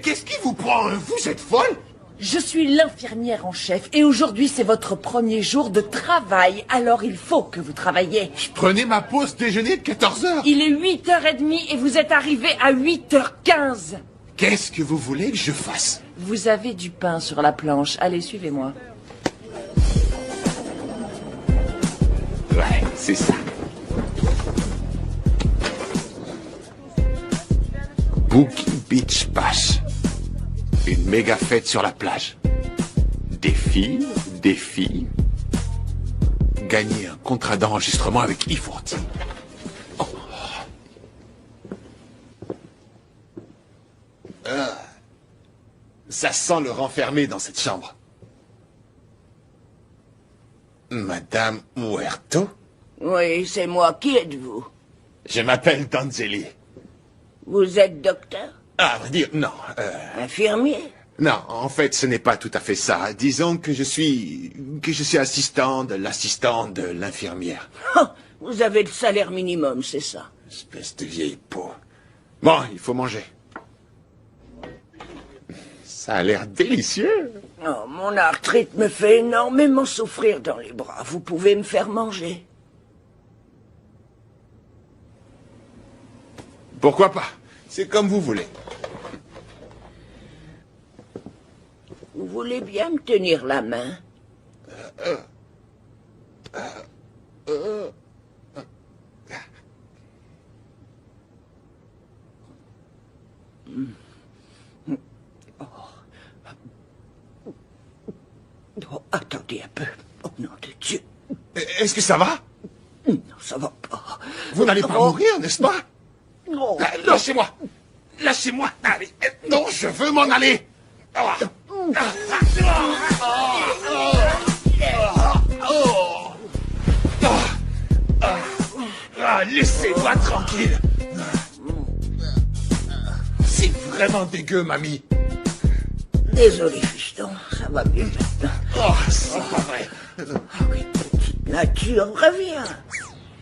Qu'est-ce qui vous prend? Vous êtes folle? Je suis l'infirmière en chef et aujourd'hui c'est votre premier jour de travail, alors il faut que vous travailliez. Je prenais ma pause déjeuner de 14h. Il est 8h30 et vous êtes arrivé à 8h15. Qu'est-ce que vous voulez que je fasse? Vous avez du pain sur la planche, allez suivez-moi. Ouais, c'est ça. Boogie Beach Bash. Une méga fête sur la plage. Des filles. Gagner un contrat d'enregistrement avec E40. Oh. Ça sent le renfermé dans cette chambre. Madame Huerto? Oui, c'est moi. Qui êtes-vous? Je m'appelle Donzelli. Vous êtes docteur? À vrai dire, non. Infirmier? Non, en fait, ce n'est pas tout à fait ça. Disons que je suis assistant de l'assistant de l'infirmière. Oh, vous avez le salaire minimum, c'est ça? Espèce de vieille peau. Bon, il faut manger. Ça a l'air délicieux. Oh, mon arthrite me fait énormément souffrir dans les bras. Vous pouvez me faire manger? Pourquoi pas? C'est comme vous voulez. Vous voulez bien me tenir la main? Oh, attendez un peu. Oh nom de Dieu. Est-ce que ça va? Non, ça va pas. Vous n'allez pas mourir, n'est-ce pas? Non. Lâchez-moi. Lâchez-moi. Allez. Non, je veux m'en aller. Laissez-moi tranquille. C'est vraiment dégueu, mamie. Désolé, fiston. Ça va mieux maintenant. Oh, c'est pas vrai. Petite nature, reviens.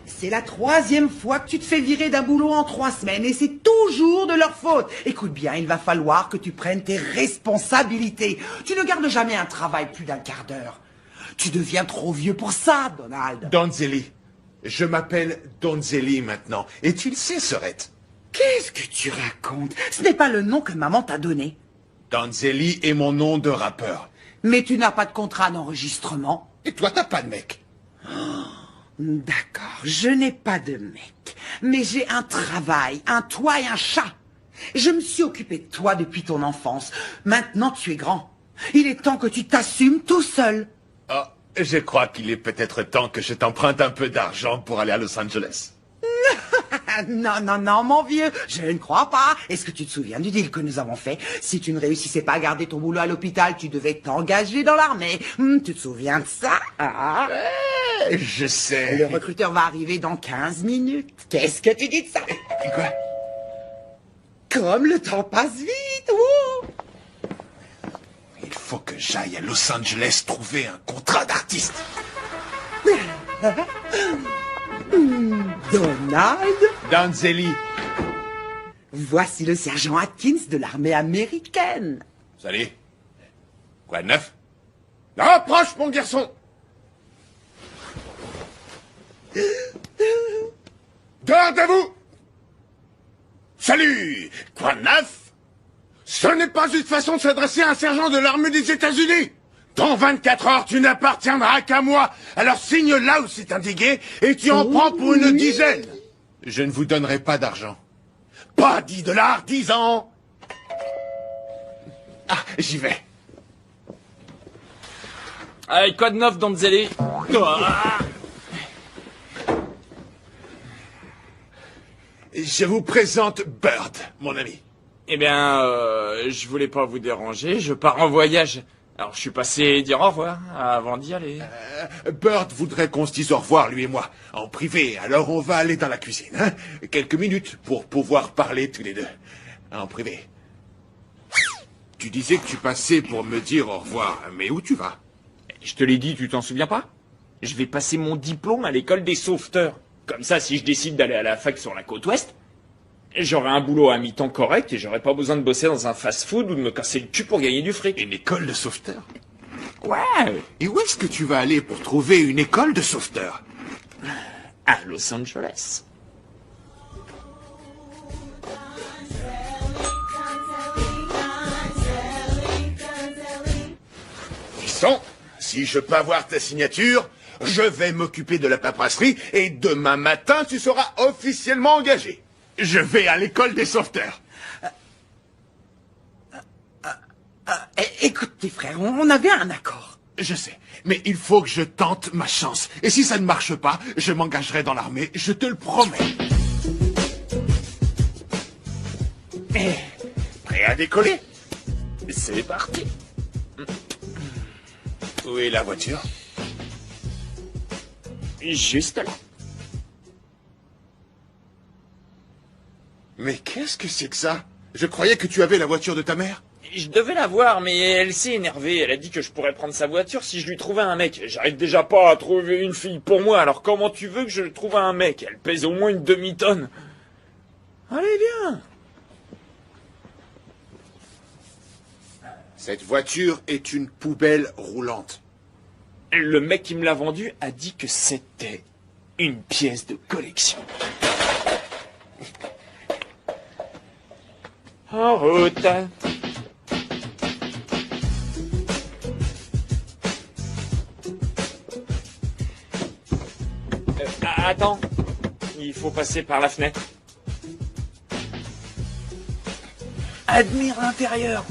C'est la 3e fois que tu te fais virer d'un boulot en 3 semaines et c'est toujours de leur faute. Écoute bien, il va falloir que tu prennes tes responsabilités. Tu ne gardes jamais un travail plus d'un quart d'heure. Tu deviens trop vieux pour ça, Donald. Donzelli. Je m'appelle Donzelli maintenant. Et tu le sais, Sorette. Qu'est-ce que tu racontes? Ce n'est pas le nom que maman t'a donné. Donzelli est mon nom de rappeur. Mais tu n'as pas de contrat d'enregistrement. Et toi, t'as pas de mec. D'accord, je n'ai pas de mec, mais j'ai un travail, un toit et un chat. Je me suis occupé de toi depuis ton enfance. Maintenant, tu es grand. Il est temps que tu t'assumes tout seul. Oh, je crois qu'il est peut-être temps que je t'emprunte un peu d'argent pour aller à Los Angeles. Non, mon vieux, je ne crois pas. Est-ce que tu te souviens du deal que nous avons fait? Si tu ne réussissais pas à garder ton boulot à l'hôpital, tu devais t'engager dans l'armée. Tu te souviens de ça? Je sais. Le recruteur va arriver dans 15 minutes. Qu'est-ce que tu dis de ça? Quoi? Comme le temps passe vite, oh! Il faut que j'aille à Los Angeles trouver un contrat d'artiste. Donald? Donzelli. Voici le sergent Atkins de l'armée américaine. Salut. Quoi de neuf? Approche, mon garçon. Gardez-vous. Salut. Quoi de neuf? Ce n'est pas une façon de s'adresser à un sergent de l'armée des États-Unis. Dans 24 heures, tu n'appartiendras qu'à moi. Alors signe là où c'est indiqué et tu en prends pour une dizaine. Je ne vous donnerai pas d'argent. Pas 10 $, 10 ans. Ah, j'y vais. Allez, quoi de neuf, Donzelli? Je vous présente Bird, mon ami. Eh bien, je voulais pas vous déranger, je pars en voyage. Alors, je suis passé dire au revoir avant d'y aller. Bird voudrait qu'on se dise au revoir, lui et moi, en privé. Alors on va aller dans la cuisine, hein? Quelques minutes pour pouvoir parler tous les deux. En privé. Tu disais que tu passais pour me dire au revoir, mais où tu vas? Je te l'ai dit, tu t'en souviens pas? Je vais passer mon diplôme à l'école des sauveteurs. Comme ça, si je décide d'aller à la fac sur la côte ouest, J'aurais un boulot à mi-temps correct et j'aurais pas besoin de bosser dans un fast-food ou de me casser le cul pour gagner du fric. Une école de sauveteur? Ouais, Et où est-ce que tu vas aller pour trouver une école de sauveteur? à Los Angeles. Fiston, si je peux avoir ta signature, je vais m'occuper de la paperasserie et demain matin, tu seras officiellement engagé. Je vais à l'école des sauveteurs. Écoute, tes frères, on avait un accord. Je sais, mais il faut que je tente ma chance. Et si ça ne marche pas, je m'engagerai dans l'armée, je te le promets. Prêt à décoller? C'est parti. Où est la voiture? Juste là. Mais qu'est-ce que c'est que ça? Je croyais que tu avais la voiture de ta mère. Je devais la voir, mais elle s'est énervée. Elle a dit que je pourrais prendre sa voiture si je lui trouvais un mec. J'arrive déjà pas à trouver une fille pour moi, alors comment tu veux que je trouve un mec? Elle pèse au moins une demi-tonne. Allez, viens. Cette voiture est une poubelle roulante. Le mec qui me l'a vendue a dit que c'était une pièce de collection. En route. Attends, il faut passer par la fenêtre. Admire l'intérieur.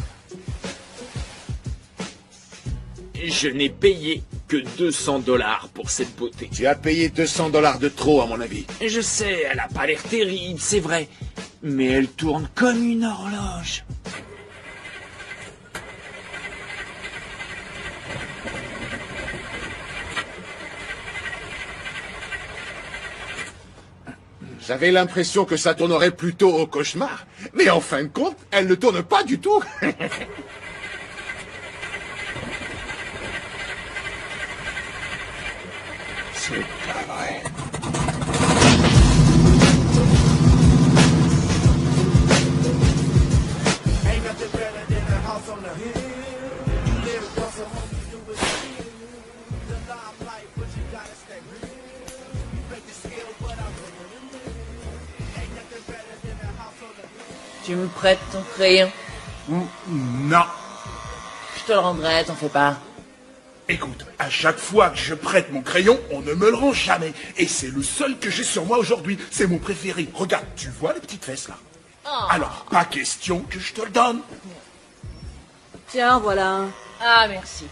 Je n'ai payé que $200 pour cette beauté. Tu as payé $200 de trop, à mon avis. Je sais, elle a pas l'air terrible, c'est vrai. Mais elle tourne comme une horloge. J'avais l'impression que ça tournerait plutôt au cauchemar. Mais en fin de compte, elle ne tourne pas du tout. C'est pas vrai. Tu me prêtes ton crayon? Non. Je te le rendrai, t'en fais pas. Écoute, à chaque fois que je prête mon crayon, on ne me le rend jamais. Et c'est le seul que j'ai sur moi aujourd'hui. C'est mon préféré. Regarde, tu vois les petites fesses là? Alors, pas question que je te le donne. Tiens, voilà. Ah, merci.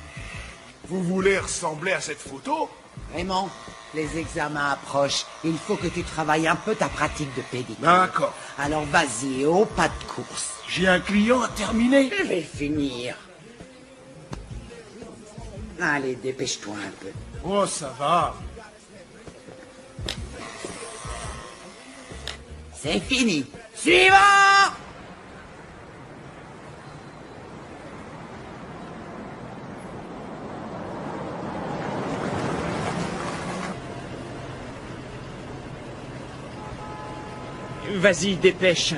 Vous voulez ressembler à cette photo? Raymond, les examens approchent. Il faut que tu travailles un peu ta pratique de pédicure. D'accord. Alors vas-y, au pas de course. J'ai un client à terminer. Je vais finir. Allez, dépêche-toi un peu. Oh, ça va. C'est fini. Suivant! Vas-y, dépêche.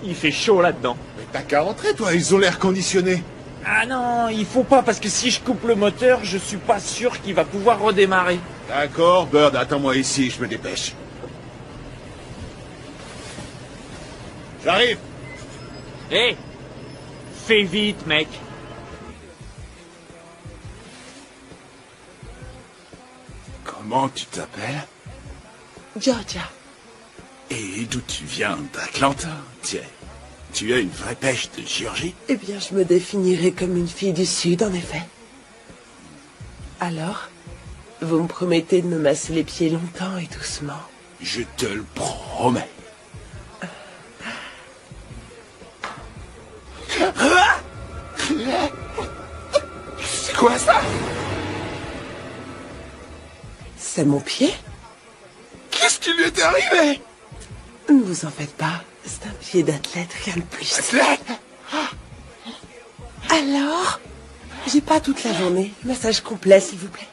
Il fait chaud là-dedans. Mais t'as qu'à rentrer, toi. Ils ont l'air conditionnés. Ah non, il faut pas parce que si je coupe le moteur, je suis pas sûr qu'il va pouvoir redémarrer. D'accord, Bird, attends-moi ici, je me dépêche. J'arrive. Hé, fais vite, mec. Comment tu t'appelles? Georgia. Et d'où tu viens? D'Atlanta? Tu as une vraie pêche de Géorgie? Eh bien, je me définirais comme une fille du Sud, en effet. Alors, vous me promettez de me masser les pieds longtemps et doucement? Je te le promets. C'est quoi ça? C'est mon pied? Qu'est-ce qui lui est arrivé? Ne vous en faites pas. C'est un pied d'athlète, rien de plus. Athlète? Alors? J'ai pas toute la journée. Massage complet, s'il vous plaît.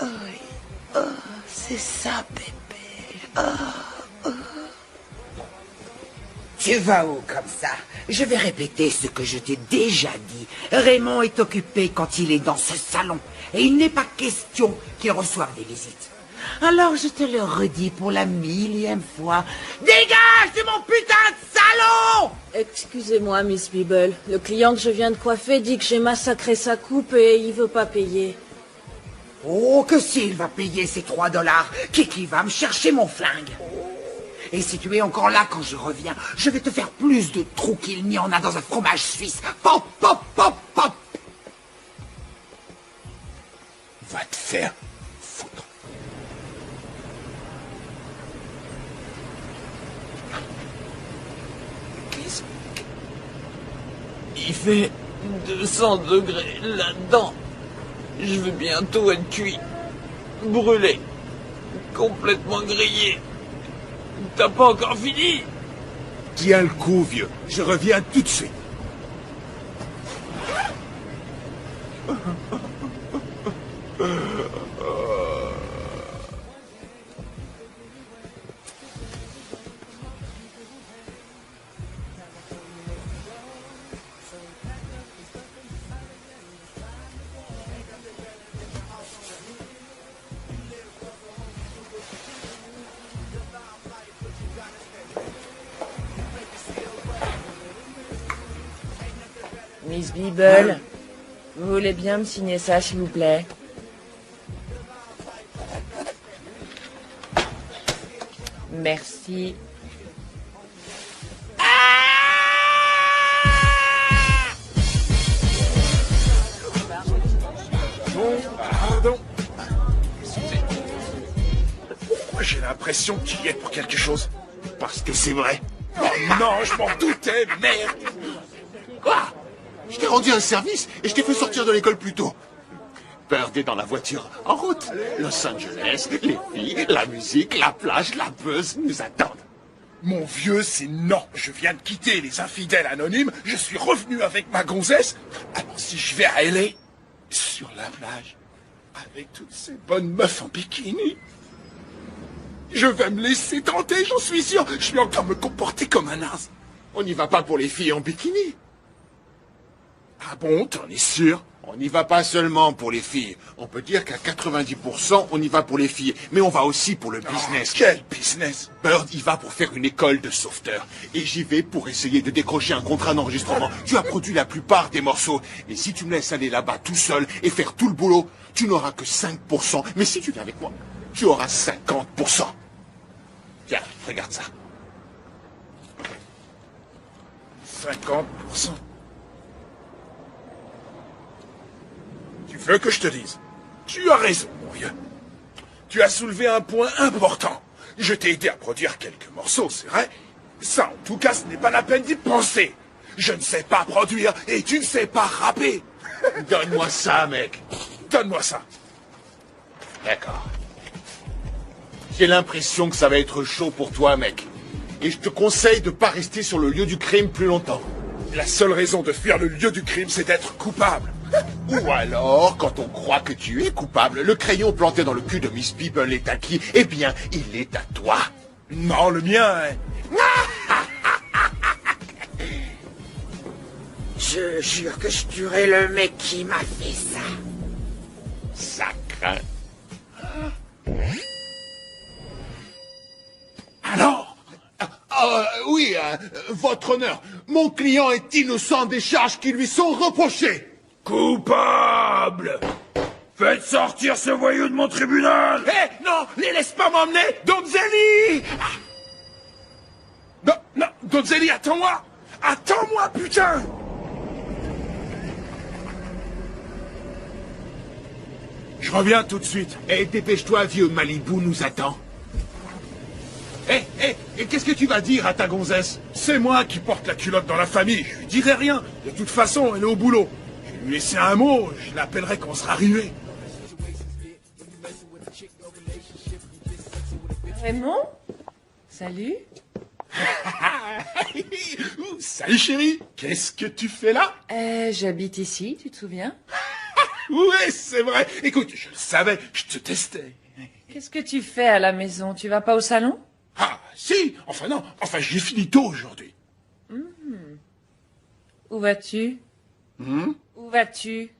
Oh oui. C'est ça, bébé. Tu vas où comme ça? Je vais répéter ce que je t'ai déjà dit. Raymond est occupé quand il est dans ce salon. Et il n'est pas question qu'il reçoive des visites. Alors je te le redis pour la 1000e fois. Dégage de mon putain de salon! Excusez-moi, Miss Bibble. Le client que je viens de coiffer dit que j'ai massacré sa coupe et il veut pas payer. Oh, que s'il va payer ces $3, Kiki va me chercher mon flingue. Et si tu es encore là quand je reviens, je vais te faire plus de trous qu'il n'y en a dans un fromage suisse. Pop, pop, pop, pop. Va te faire foutre. Qu'est-ce que... Il fait 200 degrés là-dedans. Je vais bientôt être cuit, brûlé, complètement grillé. T'as pas encore fini? Tiens le coup, vieux. Je reviens tout de suite. Miss Bibble, vous voulez bien me signer ça, s'il vous plaît? Merci. Pardon. Moi, j'ai l'impression que tu y es pour quelque chose. Parce que c'est vrai. Oh non, je m'en doutais, merde. Quoi? Je t'ai rendu un service et je t'ai fait sortir de l'école plus tôt. Bird est dans la voiture, en route. Los Angeles, les filles, la musique, la plage, la buzz nous attendent. Mon vieux, c'est non. Je viens de quitter les infidèles anonymes. Je suis revenu avec ma gonzesse. Alors si je vais à L.A., sur la plage, avec toutes ces bonnes meufs en bikini, je vais me laisser tenter, j'en suis sûr. Je vais encore me comporter comme un as. On n'y va pas pour les filles en bikini. Ah bon, t'en es sûr? On n'y va pas seulement pour les filles. On peut dire qu'à 90%, on y va pour les filles. Mais on va aussi pour le business. Oh, quel business? Bird y va pour faire une école de sauveteur. Et j'y vais pour essayer de décrocher un contrat d'enregistrement. Tu as produit la plupart des morceaux. Et si tu me laisses aller là-bas tout seul et faire tout le boulot, tu n'auras que 5%. Mais si tu viens avec moi, tu auras 50%. Tiens, regarde ça. 50%. Tu veux que je te dise? Tu as raison, mon vieux. Tu as soulevé un point important. Je t'ai aidé à produire quelques morceaux, c'est vrai. Ça, en tout cas, ce n'est pas la peine d'y penser. Je ne sais pas produire et tu ne sais pas rapper. Donne-moi ça, mec. Donne-moi ça. D'accord. J'ai l'impression que ça va être chaud pour toi, mec. Et je te conseille de pas rester sur le lieu du crime plus longtemps. La seule raison de fuir le lieu du crime, c'est d'être coupable. Ou alors, quand on croit que tu es coupable, le crayon planté dans le cul de Miss Bibble est à qui? Eh bien, il est à toi. Non, le mien est... Je jure que je tuerai le mec qui m'a fait ça. Ça craint. Alors? Oui, votre honneur, mon client est innocent des charges qui lui sont reprochées. Coupable! Faites sortir ce voyou de mon tribunal! Eh, non, les laisse pas m'emmener, Donzelli! Non, non, Donzelli, attends-moi! Attends-moi, putain! Je reviens tout de suite. Eh, dépêche-toi, vieux Malibu nous attend. Et qu'est-ce que tu vas dire à ta gonzesse? C'est moi qui porte la culotte dans la famille. Je lui dirai rien. De toute façon, elle est au boulot. Je vais lui laisser un mot. Je l'appellerai quand on sera arrivé. Raymond? Salut. Salut chérie. Qu'est-ce que tu fais là? J'habite ici, tu te souviens? Oui, c'est vrai. Écoute, je le savais. Je te testais. Qu'est-ce que tu fais à la maison? Tu vas pas au salon? Ah, si. Enfin non. Enfin, j'ai fini tôt aujourd'hui. Où vas-tu? Où vas-tu?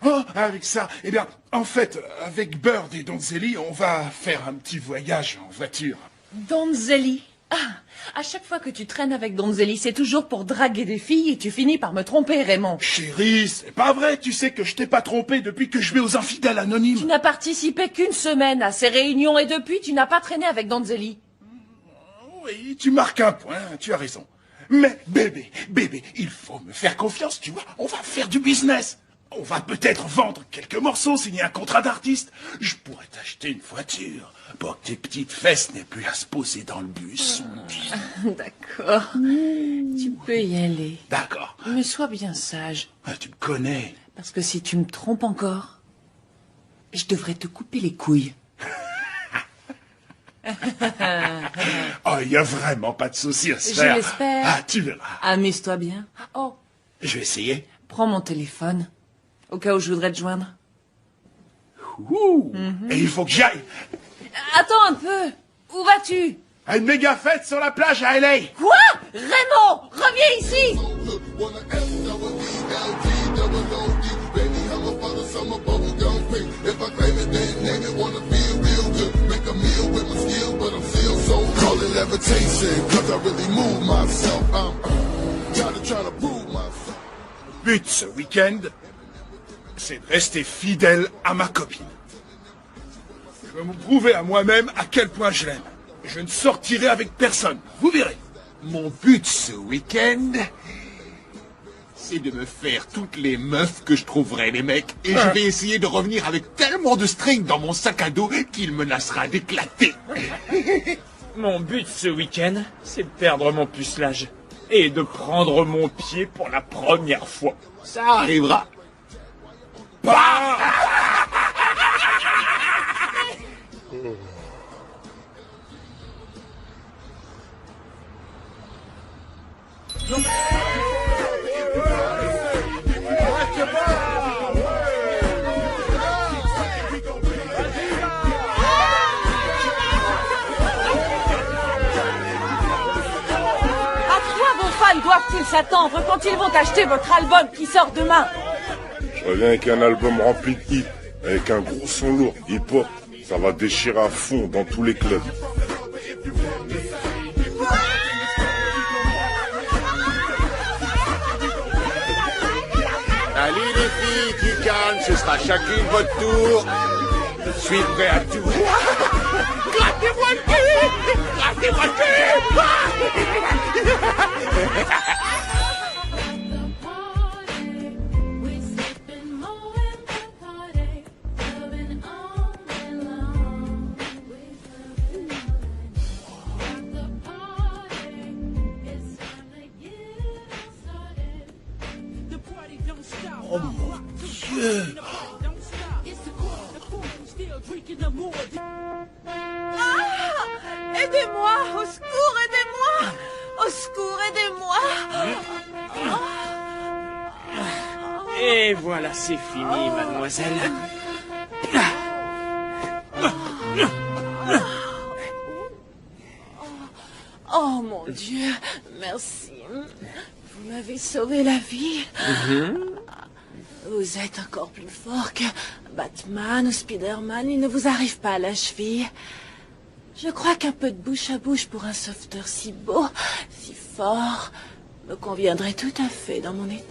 Oh, avec ça, eh bien, en fait, avec Bird et Donzelli, on va faire un petit voyage en voiture. Donzelli. Ah, à chaque fois que tu traînes avec Donzelli, c'est toujours pour draguer des filles et tu finis par me tromper, Raymond. Chérie, c'est pas vrai, tu sais que je t'ai pas trompé depuis que je vais aux infidèles anonymes. Tu n'as participé qu'une semaine à ces réunions et depuis, tu n'as pas traîné avec Donzelli. Oui, tu marques un point, tu as raison. Mais bébé, il faut me faire confiance, tu vois, on va faire du business. On va peut-être vendre quelques morceaux, signer un contrat d'artiste. Je pourrais t'acheter une voiture pour que tes petites fesses n'aient plus à se poser dans le bus. D'accord. Tu peux y aller. D'accord. Mais sois bien sage. Ah, tu me connais. Parce que si tu me trompes encore, je devrais te couper les couilles. Oh, il y a vraiment pas de souci à se Je faire. l'espère. Ah, tu verras. Amuse-toi bien. Oh, Je vais essayer. prends mon téléphone. Au cas où je voudrais te joindre. Ouh. Et il faut que j'aille Attends un peu. Où vas-tu? à une méga fête sur la plage à LA. Quoi? Raymond, reviens ici! Call it levitation, cause I really move myself. I'm trying to prove myself. Le but ce week-end, c'est de rester fidèle à ma copine. Je vais me prouver à moi-même à quel point je l'aime. Je ne sortirai avec personne, vous verrez. Mon but ce week-end, c'est de me faire toutes les meufs que je trouverai, les mecs. Et je vais essayer de revenir avec tellement de string dans mon sac à dos qu'il menacera d'éclater. Mon but ce week-end, c'est de perdre mon pucelage. Et de prendre mon pied pour la première fois. Ça arrivera. À quoi vos fans doivent-ils s'attendre quand ils vont acheter votre album qui sort demain? Je reviens avec un album rempli de hits, avec un gros son lourd, hip-hop. Ça va déchirer à fond dans tous les clubs. Allez les filles, du calme, ce sera chacune votre tour. Je suis prêt à tout. Grattez-moi le cul! Grattez-moi le cul! Oh mon Dieu! Aidez-moi! Au secours, aidez-moi! Au secours, aidez-moi! Et voilà, c'est fini, mademoiselle. Oh mon Dieu, merci. Vous m'avez sauvé la vie. Vous êtes encore plus fort que Batman ou Spider-Man. Il ne vous arrive pas à la cheville. Je crois qu'un peu de bouche à bouche pour un sauveteur si beau, si fort, me conviendrait tout à fait dans mon état.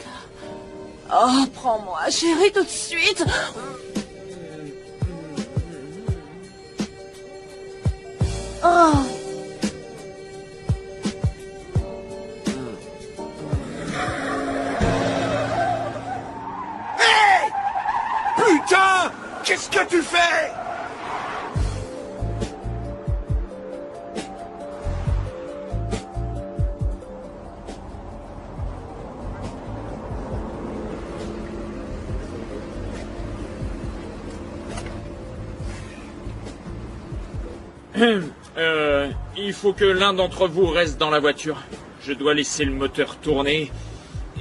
Oh, prends-moi, chérie, tout de suite. Oh. Putain! Qu'est-ce que tu fais? Il faut que l'un d'entre vous reste dans la voiture. Je dois laisser le moteur tourner.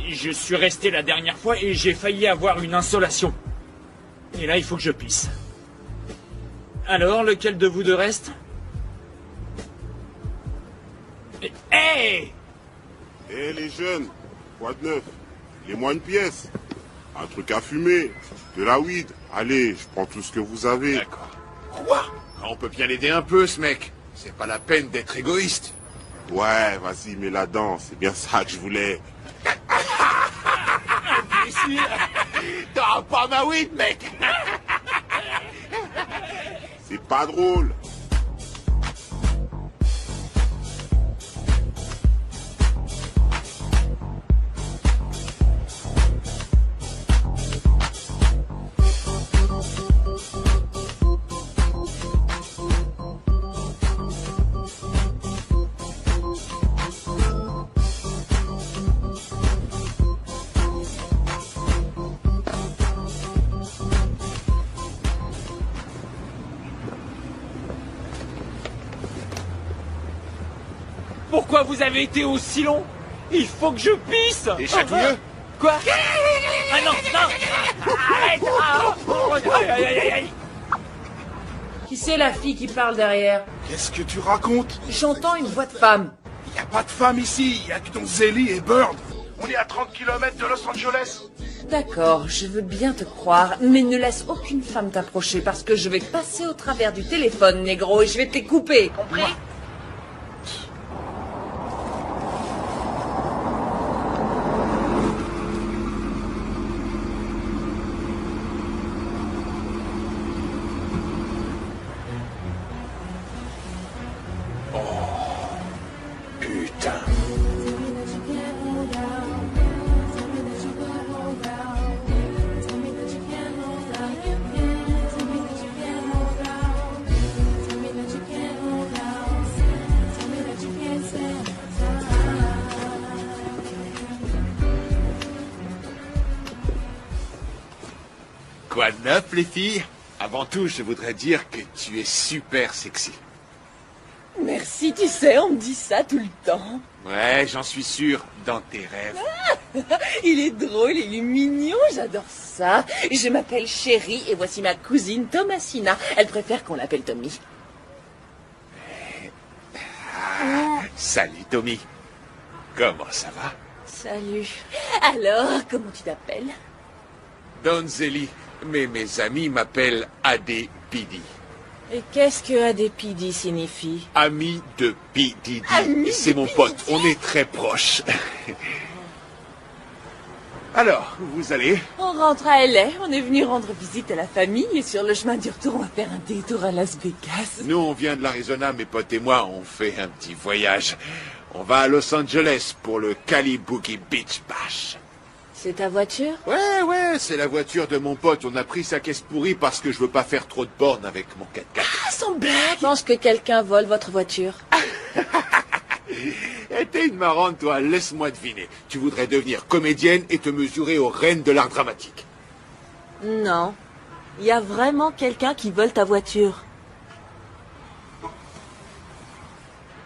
Je suis resté la dernière fois et j'ai failli avoir une insolation. Et là, il faut que je pisse. Alors, lequel de vous deux reste? Hey! Eh les jeunes, quoi de neuf? Les moins une pièce. Un truc à fumer, de la weed. Allez, je prends tout ce que vous avez. D'accord. Quoi? On peut bien l'aider un peu, ce mec. C'est pas la peine d'être égoïste. Ouais, vas-y, mets la dent, c'est bien ça que je voulais. T'auras pas ma weed, mec. C'est pas drôle. Pourquoi vous avez été aussi long? Il faut que je pisse. Et chatouilleux? Quoi? Ah non, non. Arrête. Aïe, aïe, aïe, aïe. Qui c'est la fille qui parle derrière? Qu'est-ce que tu racontes? J'entends une voix de femme. Y a pas de femme ici, y a que ton Zélie et Bird. On est à 30 km de Los Angeles. D'accord, je veux bien te croire, mais ne laisse aucune femme t'approcher parce que je vais passer au travers du téléphone, négro, et je vais te les couper, compris? Putain. Quoi de neuf, les filles? Avant tout, je voudrais dire que tu es super sexy. Merci, tu sais, on me dit ça tout le temps. Ouais, j'en suis sûr, dans tes rêves. Il est drôle, il est mignon, j'adore ça. Je m'appelle Chérie et voici ma cousine Thomasina. Elle préfère qu'on l'appelle Tommy. Salut, Tommy. Comment ça va? Salut. Alors, comment tu t'appelles? Don Zélie, mais mes amis m'appellent A.D. Pidi. Et qu'est-ce que ADPD signifie? Ami de P. Diddy. Ami C'est de mon P. pote, Diddy. on est très proches. Alors, vous allez? On rentre à LA, on est venu rendre visite à la famille et sur le chemin du retour, on va faire un détour à Las Vegas. Nous, on vient de l'Arizona, mes potes et moi, on fait un petit voyage. On va à Los Angeles pour le Cali Boogie Beach Bash. C'est ta voiture? Ouais, c'est la voiture de mon pote. On a pris sa caisse pourrie parce que je veux pas faire trop de bornes avec mon 4x4. Ah, sans blague! Je pense que quelqu'un vole votre voiture. T'es une marrante, toi. Laisse-moi deviner. Tu voudrais devenir comédienne et te mesurer aux reines de l'art dramatique. Non. Il y a vraiment quelqu'un qui vole ta voiture.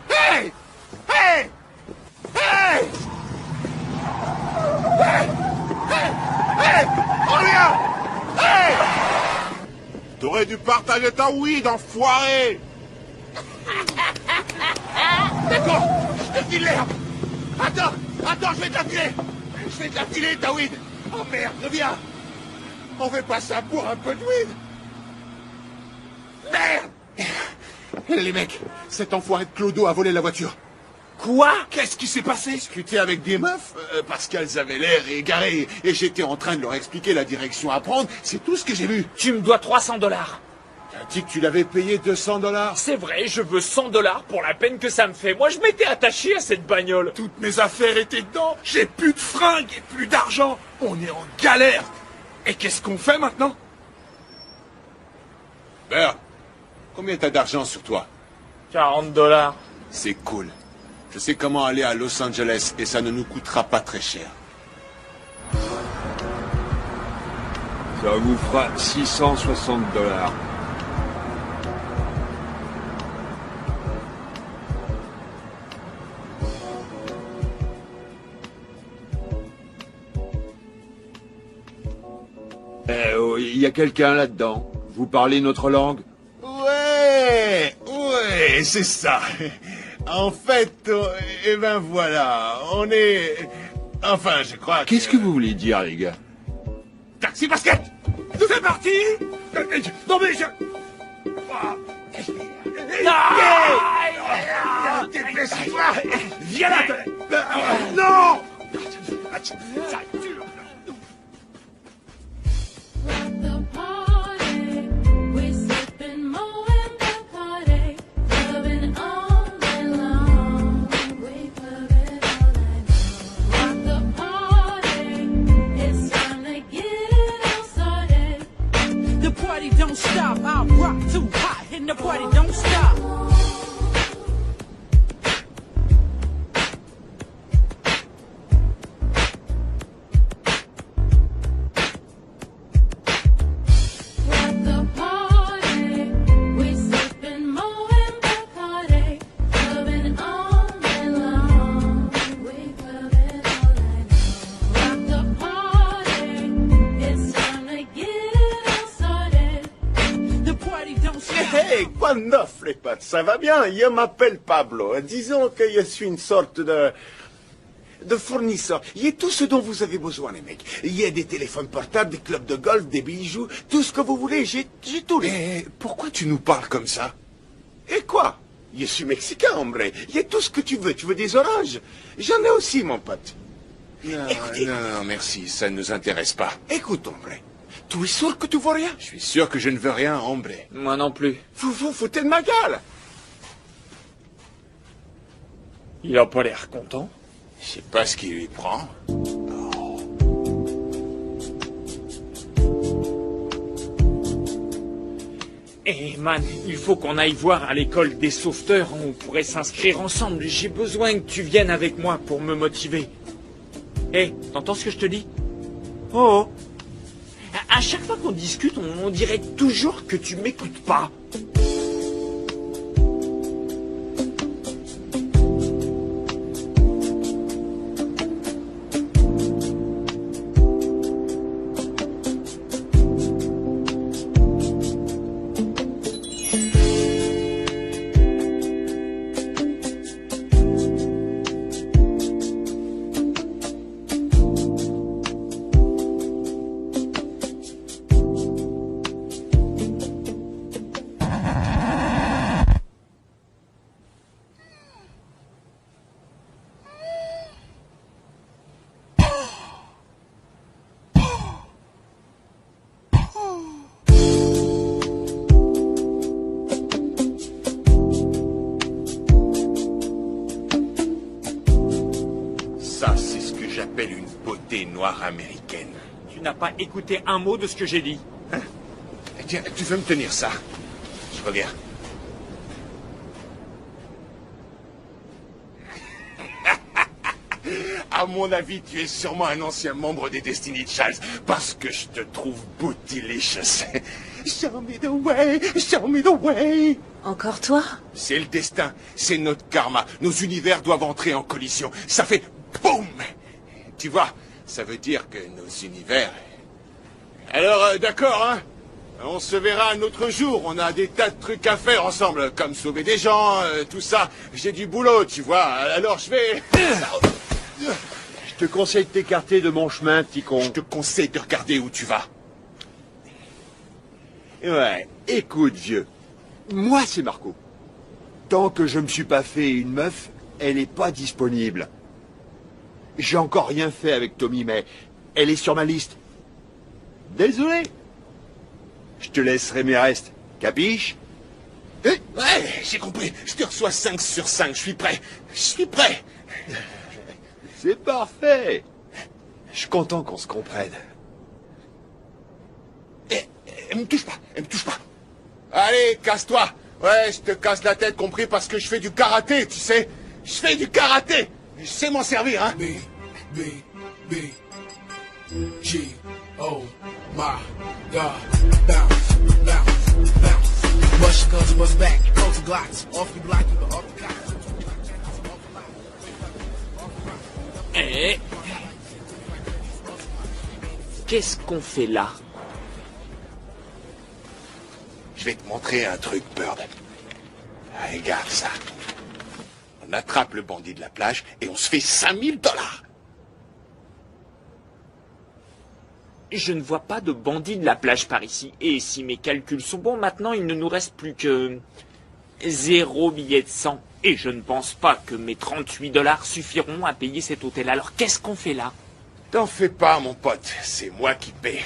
Hey! Hey! Hey! Hey! Hey! Hey! On revient! Hey! T'aurais dû partager ta weed, enfoiré. D'accord, je te file l'herbe. Attends, je vais te la filer. Je vais te la filer, ta weed. Oh merde, reviens. On fait pas ça pour un peu de weed. Merde. Les mecs, cet enfoiré de Clodo a volé la voiture. Quoi? Qu'est-ce qui s'est passé? Discuter avec des meufs, parce qu'elles avaient l'air égarées, et j'étais en train de leur expliquer la direction à prendre, c'est tout ce que j'ai vu. Tu me dois 300 $. T'as dit que tu l'avais payé 200 $. C'est vrai, je veux 100 $ pour la peine que ça me fait. Moi, je m'étais attaché à cette bagnole. Toutes mes affaires étaient dedans, j'ai plus de fringues et plus d'argent. On est en galère. Et qu'est-ce qu'on fait maintenant? Bert, combien t'as d'argent sur toi? 40 $. C'est cool. Je sais comment aller à Los Angeles et ça ne nous coûtera pas très cher. Ça vous fera 660 $. Il y a quelqu'un là-dedans. Vous parlez notre langue? Ouais, Ouais, c'est ça. En fait, eh ben voilà, on est... Enfin, je crois que... Qu'est-ce que vous voulez dire, les gars? Taxi basket! C'est parti! Non mais je... Dépêche-toi! Viens là! Non! The party, we're sipping more in the party, clubbing all night long. We club it all night long. Rock the party, it's time to get it all started. The party don't stop, I rock too hot, and the party don't stop. Hey, quoi de neuf, les potes? Ça va bien? Je m'appelle Pablo. Disons que je suis une sorte de fournisseur. Il y a tout ce dont vous avez besoin, les mecs. Il y a des téléphones portables, des clubs de golf, des bijoux, tout ce que vous voulez. J'ai tout. Mais pourquoi tu nous parles comme ça? Et quoi? Je suis mexicain, hombre. Il y a tout ce que tu veux. Tu veux des oranges? J'en ai aussi, mon pote. Non, écoutez. Non, merci. Ça ne nous intéresse pas. Écoute, hombre. Tu es sûr que tu veux rien? Je suis sûr que je ne veux rien, hombre. Moi non plus. Vous vous foutez de ma gueule. Il a pas l'air content. Je sais pas ce qui lui prend. Eh man, il faut qu'on aille voir à l'école des sauveteurs. On pourrait s'inscrire ensemble. J'ai besoin que tu viennes avec moi pour me motiver. Eh, t'entends ce que je te dis? Oh. À chaque fois qu'on discute, on dirait toujours que tu m'écoutes pas. Ça, c'est ce que j'appelle une beauté noire américaine. Tu n'as pas écouté un mot de ce que j'ai dit. Hein? Tiens, tu veux me tenir ça? Je reviens. À mon avis, tu es sûrement un ancien membre des Destiny Childs, parce que je te trouve bootylicious. Show me the way, show me the way. Encore toi? C'est le destin, c'est notre karma. Nos univers doivent entrer en collision. Ça fait boum. Tu vois, ça veut dire que nos univers... Alors, d'accord, hein? On se verra un autre jour. On a des tas de trucs à faire ensemble, comme sauver des gens, tout ça. J'ai du boulot, tu vois. Alors je vais... Je te conseille de t'écarter de mon chemin, petit con. Je te conseille de regarder où tu vas. Ouais, écoute, vieux. Moi, c'est Marco. Tant que je me suis pas fait une meuf, elle n'est pas disponible. J'ai encore rien fait avec Tommy, mais elle est sur ma liste. Désolé. Je te laisserai mes restes. Capiche? Ouais, j'ai compris. Je te reçois 5 sur 5. Je suis prêt. Je suis prêt. C'est parfait. Je suis content qu'on se comprenne. Elle me touche pas. Elle me touche pas. Allez, casse-toi. Ouais, je te casse la tête, compris, parce que je fais du karaté, tu sais. Je fais du karaté. Je sais m'en servir, hein. B, G, oh, my God. Bounce, bounce, bounce. Bust guns, bust back. Culture glocks. Off the block, you off the cops. Eh. Qu'est-ce qu'on fait là? Je vais te montrer un truc, Bird. regarde ça. On attrape le bandit de la plage et on se fait 5000 $. Je ne vois pas de bandits de la plage par ici. Et si mes calculs sont bons, maintenant il ne nous reste plus que 0 billet de 100. Et je ne pense pas que mes 38 $ suffiront à payer cet hôtel. Alors qu'est-ce qu'on fait là? T'en fais pas, mon pote. C'est moi qui paie.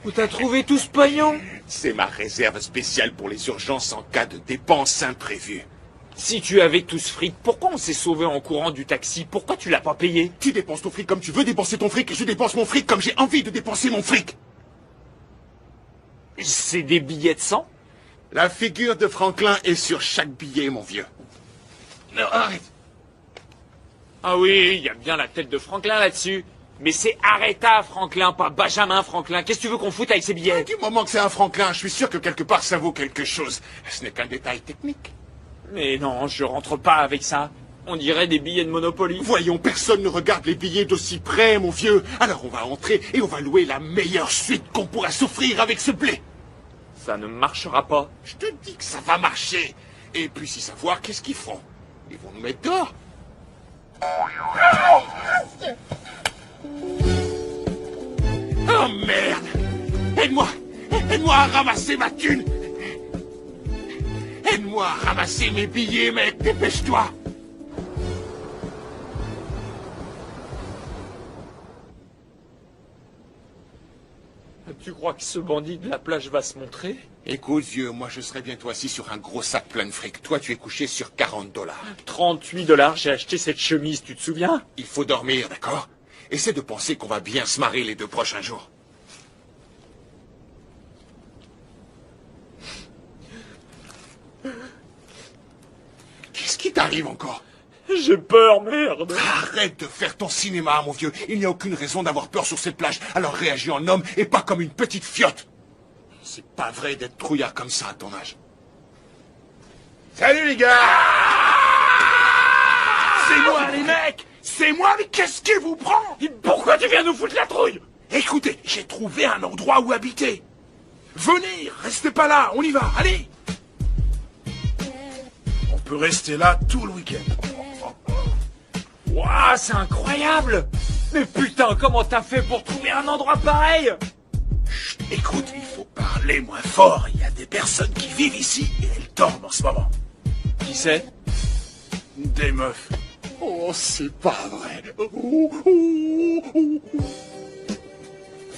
Où t'as trouvé tout ce pognon? C'est ma réserve spéciale pour les urgences en cas de dépenses imprévues. Si tu avais tout ce fric, pourquoi on s'est sauvé en courant du taxi? Pourquoi tu l'as pas payé? Tu dépenses ton fric comme tu veux dépenser ton fric et je dépense mon fric comme j'ai envie de dépenser mon fric. C'est des billets de 100? La figure de Franklin est sur chaque billet, mon vieux. Non, arrête. Ah oui, il y a bien la tête de Franklin là-dessus. Mais c'est Aretha Franklin, pas Benjamin Franklin. Qu'est-ce que tu veux qu'on foute avec ces billets? Du moment que c'est un Franklin, je suis sûr que quelque part ça vaut quelque chose. Ce n'est qu'un détail technique. Mais non, je rentre pas avec ça. On dirait des billets de Monopoly. Voyons, personne ne regarde les billets d'aussi près, mon vieux. Alors on va entrer et on va louer la meilleure suite qu'on pourra s'offrir avec ce blé. Ça ne marchera pas. Je te dis que ça va marcher. Et puis si savoir, qu'est-ce qu'ils feront? Ils vont nous mettre dehors. Oh merde! Aide-moi! Aide-moi à ramasser ma thune! Aide-moi à ramasser mes billets, mec! Dépêche-toi! Tu crois que ce bandit de la plage va se montrer? Écoute, vieux, moi je serai bientôt assis sur un gros sac plein de fric. Toi, tu es couché sur 40 $. 38 $, j'ai acheté cette chemise, tu te souviens? Il faut dormir, d'accord? Essaie de penser qu'on va bien se marrer les 2 prochains jours. Qu'est-ce qui t'arrive encore? J'ai peur, merde. Arrête de faire ton cinéma, mon vieux. Il n'y a aucune raison d'avoir peur sur cette plage. Alors réagis en homme et pas comme une petite fiotte. C'est pas vrai d'être trouillard comme ça à ton âge. Salut les gars! C'est moi les mecs! C'est moi, mais qu'est-ce qui vous prend? Pourquoi tu viens nous foutre la trouille? Écoutez, j'ai trouvé un endroit où habiter. Venez, restez pas là, on y va, allez! On peut rester là tout le week-end. Waouh, c'est incroyable! Mais putain, comment t'as fait pour trouver un endroit pareil? Chut, écoute, il faut parler moins fort. Il y a des personnes qui vivent ici et elles dorment en ce moment. Qui c'est? Des meufs. Oh, c'est pas vrai.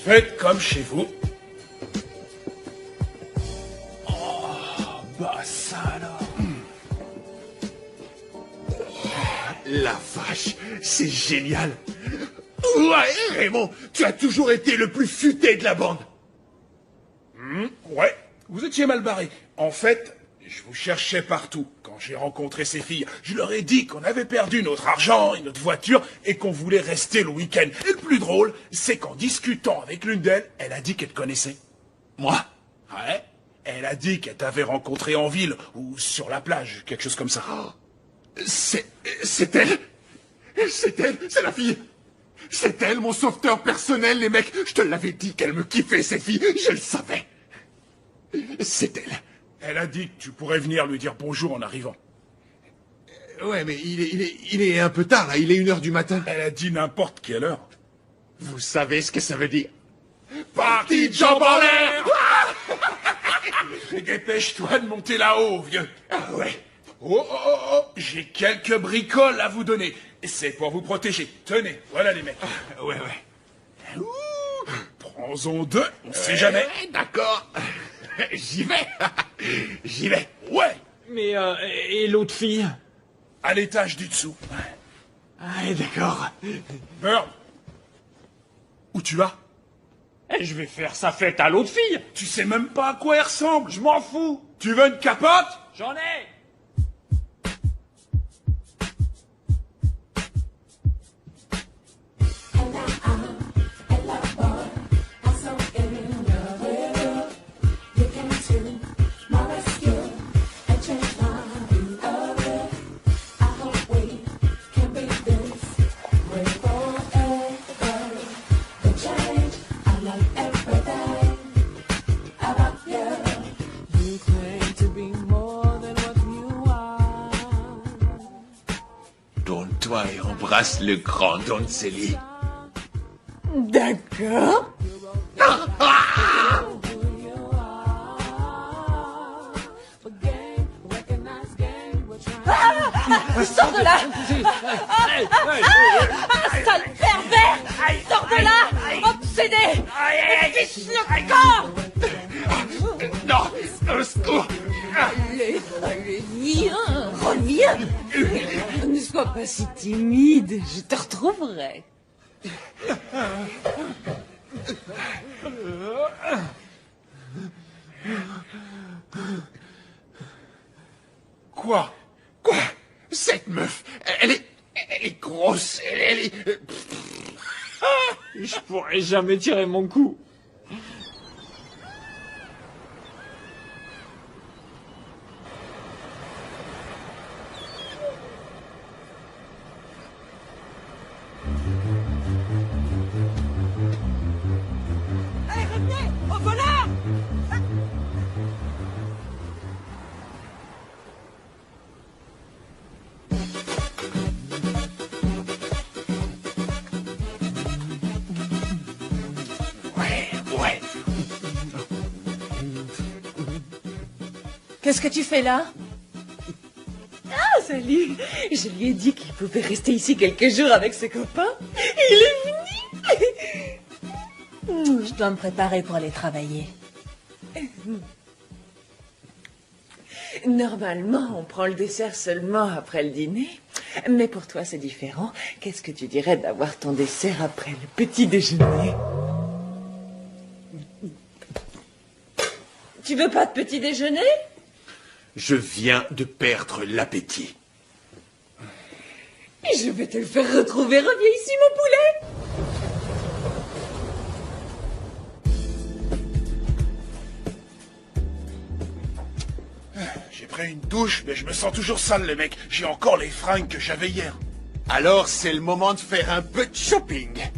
Faites comme chez vous. Bah ça alors. La vache, c'est génial. Ouais, Raymond, tu as toujours été le plus futé de la bande. Ouais, vous étiez mal barré. En fait, je vous cherchais partout. Quand j'ai rencontré ces filles, je leur ai dit qu'on avait perdu notre argent et notre voiture et qu'on voulait rester le week-end. Et le plus drôle, c'est qu'en discutant avec l'une d'elles, elle a dit qu'elle te connaissait. Moi? Ouais. Elle a dit qu'elle t'avait rencontré en ville ou sur la plage, quelque chose comme ça. C'est elle? C'est elle? C'est la fille? C'est elle, mon sauveteur personnel, les mecs. Je te l'avais dit qu'elle me kiffait, cette fille. Je le savais. C'est elle. Elle a dit que tu pourrais venir lui dire bonjour en arrivant. Ouais, mais il est un peu tard, là. Il est 1h du matin. Elle a dit n'importe quelle heure. Vous savez ce que ça veut dire? Partie de jambes en l'air! Dépêche-toi de monter là-haut, vieux. Ah ouais. Oh, oh, oh, oh, j'ai quelques bricoles à vous donner. C'est pour vous protéger. Tenez, voilà les mecs. Ouais. Prends-en 2, on sait jamais. D'accord. J'y vais. J'y vais. Ouais. Mais, et l'autre fille? À l'étage du dessous. Ah, d'accord. Bird. Où tu vas? Et je vais faire sa fête à l'autre fille. Tu sais même pas à quoi elle ressemble. Je m'en fous. Tu veux une capote? J'en ai. You claim to be more than what you Approche-toi et embrasse le grand Donzelli. D'accord. Sors de là! Sale pervers! Sors de là! Obsédé! Fiche le corps! Non! Au secours! Allez, viens! Reviens! Ne sois pas si timide, je te retrouverai. Quoi? Cette meuf, elle est grosse, elle est... Je pourrais jamais tirer mon coup. Allez, revenez! Au voleur! Ouais. Qu'est-ce que tu fais là? Ah, salut! Je lui ai dit qu'il pouvait rester ici quelques jours avec ses copains. Il est venu! Je dois me préparer pour aller travailler. Normalement, on prend le dessert seulement après le dîner. Mais pour toi, c'est différent. Qu'est-ce que tu dirais d'avoir ton dessert après le petit déjeuner? Tu veux pas de petit déjeuner? Je viens de perdre l'appétit. Je vais te le faire retrouver. Reviens ici, mon poulet. J'ai pris une douche, mais je me sens toujours sale, les mecs. J'ai encore les fringues que j'avais hier. Alors c'est le moment de faire un peu de shopping.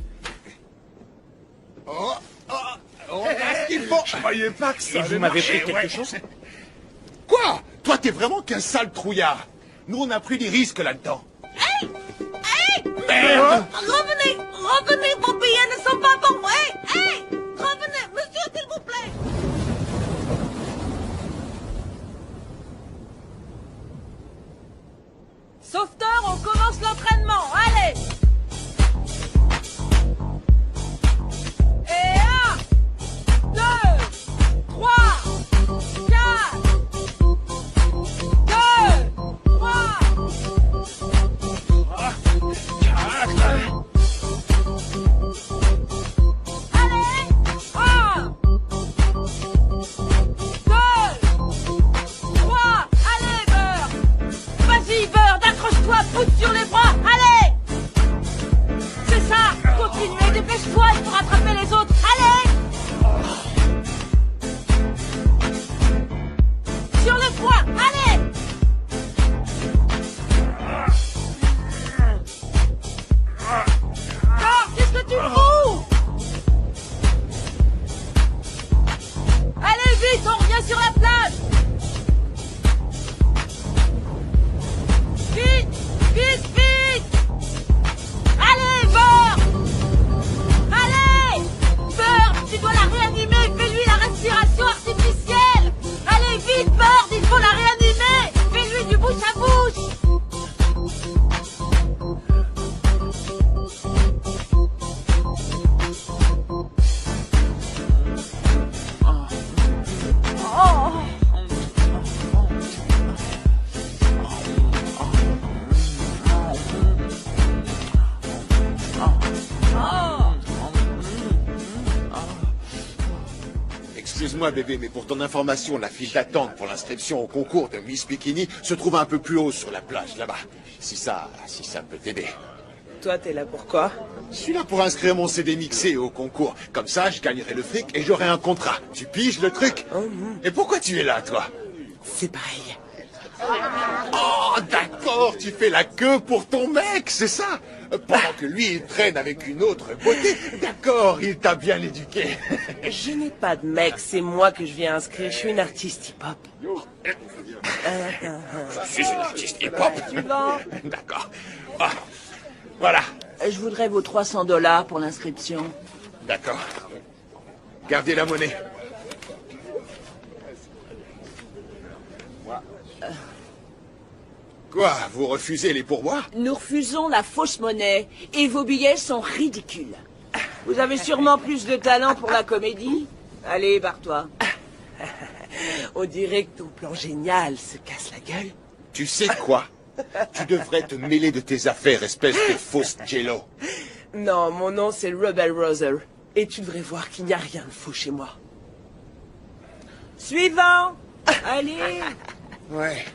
On a ce qu'il faut. Je croyais pas que ça Et allait vous m'avez marcher, pris quelque ouais. chose? Quoi? Toi, t'es vraiment qu'un sale trouillard. Nous, on a pris des risques là-dedans. Merde! Revenez, vos billets ne sont pas bons. Revenez, monsieur, s'il vous plaît. Sauveteur, on commence l'entraînement. Allez. Et 1, 2, 3, 4, 2, 3. Allez, 1, 2, 3. Allez, Beurre. Vas-y, Beurre, accroche-toi, pousse sur les bras. Allez. C'est ça, continuez, dépêche-toi, il faut rattraper les autres. Allez. Sur le poids, allez. Oh, qu'est-ce que tu fous? Allez, vite, on revient sur la plage. Vite, vite, vite. Allez, Beurre. Allez, Beurre, tu dois la réanimer. Fais-lui la respiration artificielle. Allez, vite, Beurre, il faut la réanimer. Fais-lui du bouche à bouche. Excuse-moi bébé, mais pour ton information, la file d'attente pour l'inscription au concours de Miss Bikini se trouve un peu plus haut sur la plage, là-bas. Si ça peut t'aider. Toi, t'es là pour quoi? Je suis là pour inscrire mon CD mixé au concours. Comme ça, je gagnerai le fric et j'aurai un contrat. Tu piges le truc? Et pourquoi tu es là, toi? C'est pareil. Oh, d'accord, tu fais la queue pour ton mec, c'est ça? Pendant que lui, il traîne avec une autre beauté. D'accord, il t'a bien éduqué. Je n'ai pas de mec, c'est moi que je viens inscrire. Je suis une artiste hip-hop. Je suis une artiste hip-hop. Tu vends? D'accord. Ah, Voilà. Je voudrais vos $300 pour l'inscription. D'accord. Gardez la monnaie. Quoi? Vous refusez les pourboires? Nous refusons la fausse monnaie et vos billets sont ridicules. Vous avez sûrement plus de talent pour la comédie. Allez, barre-toi. On dirait que ton plan génial se casse la gueule. Tu sais quoi? Tu devrais te mêler de tes affaires, espèce de fausse jello. Non, mon nom c'est Rebel Roser. Et tu devrais voir qu'il n'y a rien de faux chez moi. Suivant. Allez. Ouais.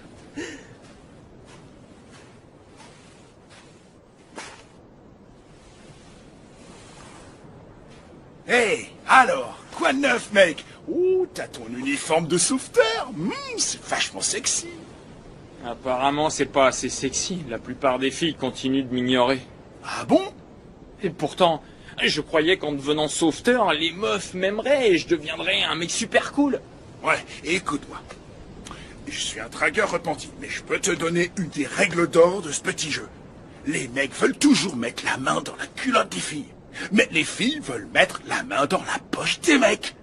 Hé, alors, quoi de neuf, mec? Ouh, t'as ton uniforme de sauveteur. C'est vachement sexy. Apparemment, c'est pas assez sexy. La plupart des filles continuent de m'ignorer. Ah bon? Et pourtant, je croyais qu'en devenant sauveteur, les meufs m'aimeraient et je deviendrais un mec super cool. Ouais, écoute-moi. Je suis un dragueur repenti, mais je peux te donner une des règles d'or de ce petit jeu. Les mecs veulent toujours mettre la main dans la culotte des filles. Mais les filles veulent mettre la main dans la poche des mecs.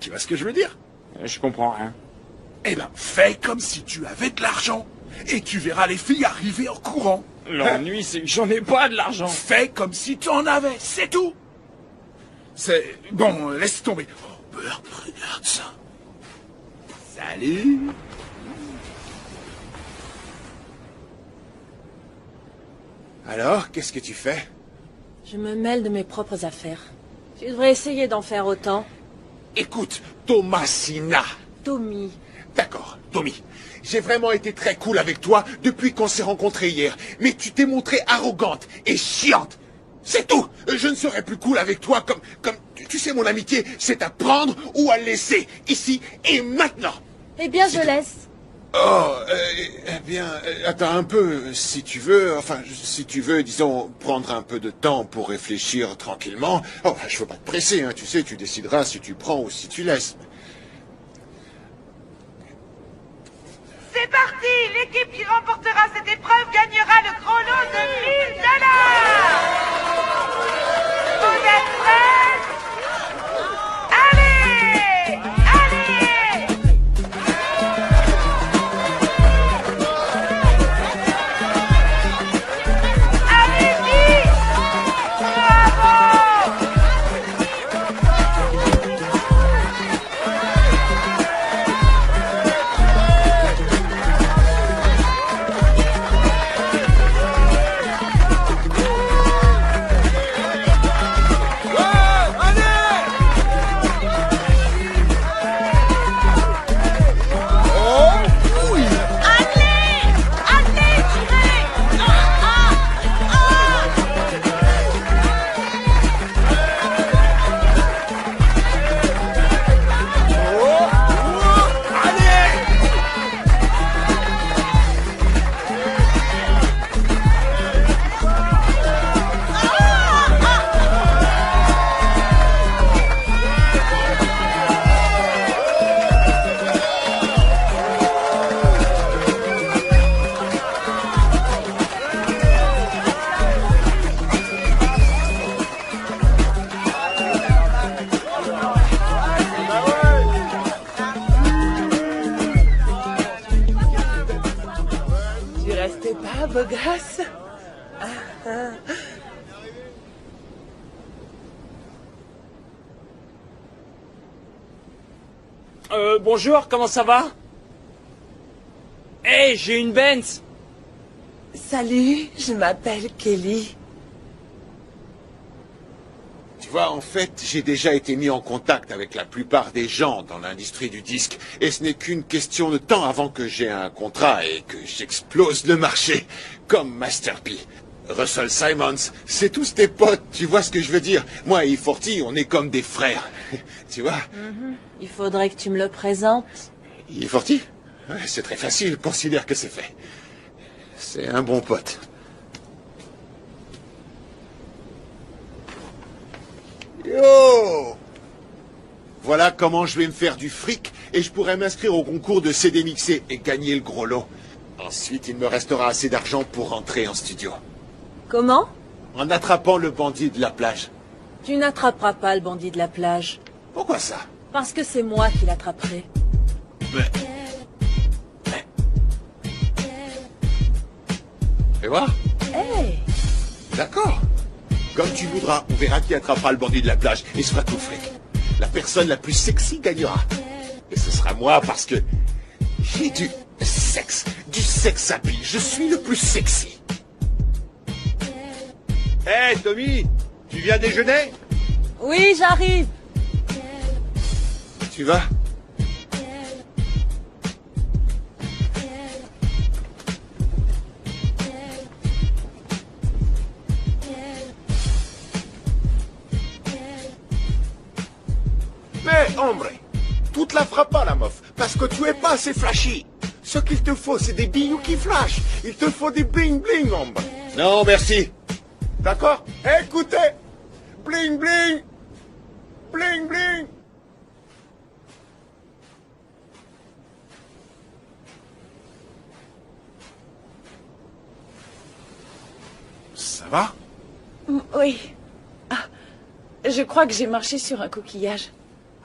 Tu vois ce que je veux dire? Je comprends rien. Eh ben, fais comme si tu avais de l'argent. Et tu verras les filles arriver en courant. L'ennui, c'est que j'en ai pas de l'argent. Fais comme si tu en avais, c'est tout. C'est... Bon, laisse tomber. Oh, Bert, regarde ça. Salut. Alors, qu'est-ce que tu fais? Je me mêle de mes propres affaires. Tu devrais essayer d'en faire autant. Écoute, Thomasina. Tommy. D'accord, Tommy. J'ai vraiment été très cool avec toi depuis qu'on s'est rencontrés hier. Mais tu t'es montrée arrogante et chiante. C'est tout. Je ne serai plus cool avec toi comme... Tu sais, mon amitié, c'est à prendre ou à laisser. Ici et maintenant. Eh bien, je laisse. Oh, eh bien, attends un peu, si tu veux, si tu veux, disons, prendre un peu de temps pour réfléchir tranquillement. Oh, je veux pas te presser, hein, tu sais, tu décideras si tu prends ou si tu laisses. C'est parti! L'équipe qui remportera cette épreuve gagnera le gros lot de $1000! Vous êtes prêts? Allez! Allez! Allez-y! Bravo! Tu restais pas, beau gosse? Bonjour, comment ça va? Hey, j'ai une Benz. Salut, je m'appelle Kelly. Tu vois, en fait, j'ai déjà été mis en contact avec la plupart des gens dans l'industrie du disque, et ce n'est qu'une question de temps avant que j'ai un contrat et que j'explose le marché, comme Master P. Russell Simons, c'est tous tes potes, tu vois ce que je veux dire? Moi et E40, on est comme des frères, tu vois? Il faudrait que tu me le présentes. E40? Ouais, c'est très facile, considère que c'est fait. C'est un bon pote. Yo! Voilà comment je vais me faire du fric et je pourrai m'inscrire au concours de CD mixé et gagner le gros lot. Ensuite, il me restera assez d'argent pour rentrer en studio. Comment? En attrapant le bandit de la plage. Tu n'attraperas pas le bandit de la plage. Pourquoi ça? Parce que c'est moi qui l'attraperai. Fais voir. Hey! D'accord. Comme tu voudras, on verra qui attrapera le bandit de la plage et se fera tout le fric. La personne la plus sexy gagnera. Et ce sera moi parce que j'ai du sexe appeal. Je suis le plus sexy. Hé, Tommy, tu viens déjeuner? Oui, j'arrive. Tu vas? Mais, hombre, tu te la feras pas, la meuf, parce que tu es pas assez flashy. Ce qu'il te faut, c'est des bijoux qui flashent. Il te faut des bling-bling, hombre. Non, merci. D'accord? Écoutez, bling-bling, bling-bling. Ça va? Oui. Ah, je crois que j'ai marché sur un coquillage.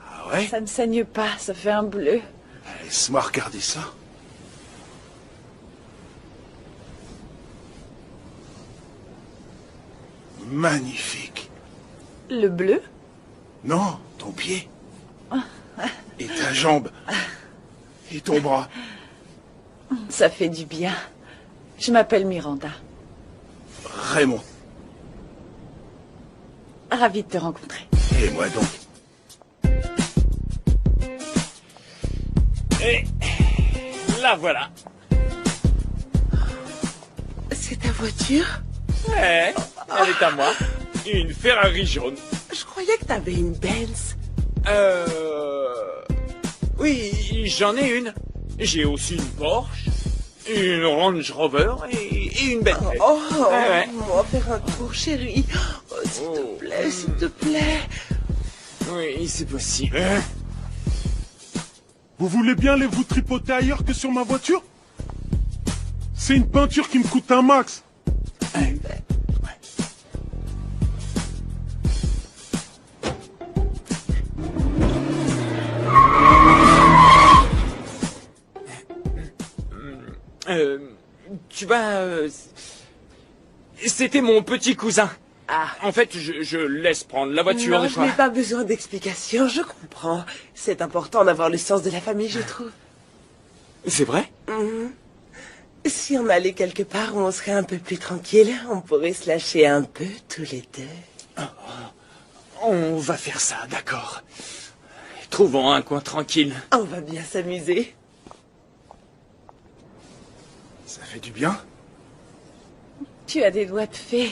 Ah ouais? Ça ne saigne pas, ça fait un bleu. Laisse-moi regarder ça. Magnifique. Le bleu? Non, ton pied. Et ta jambe. Et ton bras. Ça fait du bien. Je m'appelle Miranda. Raymond. Ravie de te rencontrer. Et moi donc. Et la voilà. C'est ta voiture? Ouais, elle est à moi. Une Ferrari jaune. Je croyais que t'avais une Benz. Oui, j'en ai une. J'ai aussi une Porsche, une Range Rover et une Bentley. Oh, Ouais. on va faire un tour, chérie. Oh, s'il te plaît, s'il te plaît. Oui, c'est possible. Vous voulez bien aller vous tripoter ailleurs que sur ma voiture? C'est une peinture qui me coûte un max. Tu vas... C'était mon petit cousin. Ah. En fait, je laisse prendre la voiture Non, des je fois. n'ai pas besoin d'explications, je comprends. C'est important d'avoir le sens de la famille, je trouve. C'est vrai? Mhm. Si on allait quelque part où on serait un peu plus tranquille, on pourrait se lâcher un peu tous les deux. On va faire ça, d'accord. Trouvons un coin tranquille. On va bien s'amuser. Ça fait du bien? Tu as des doigts de fée.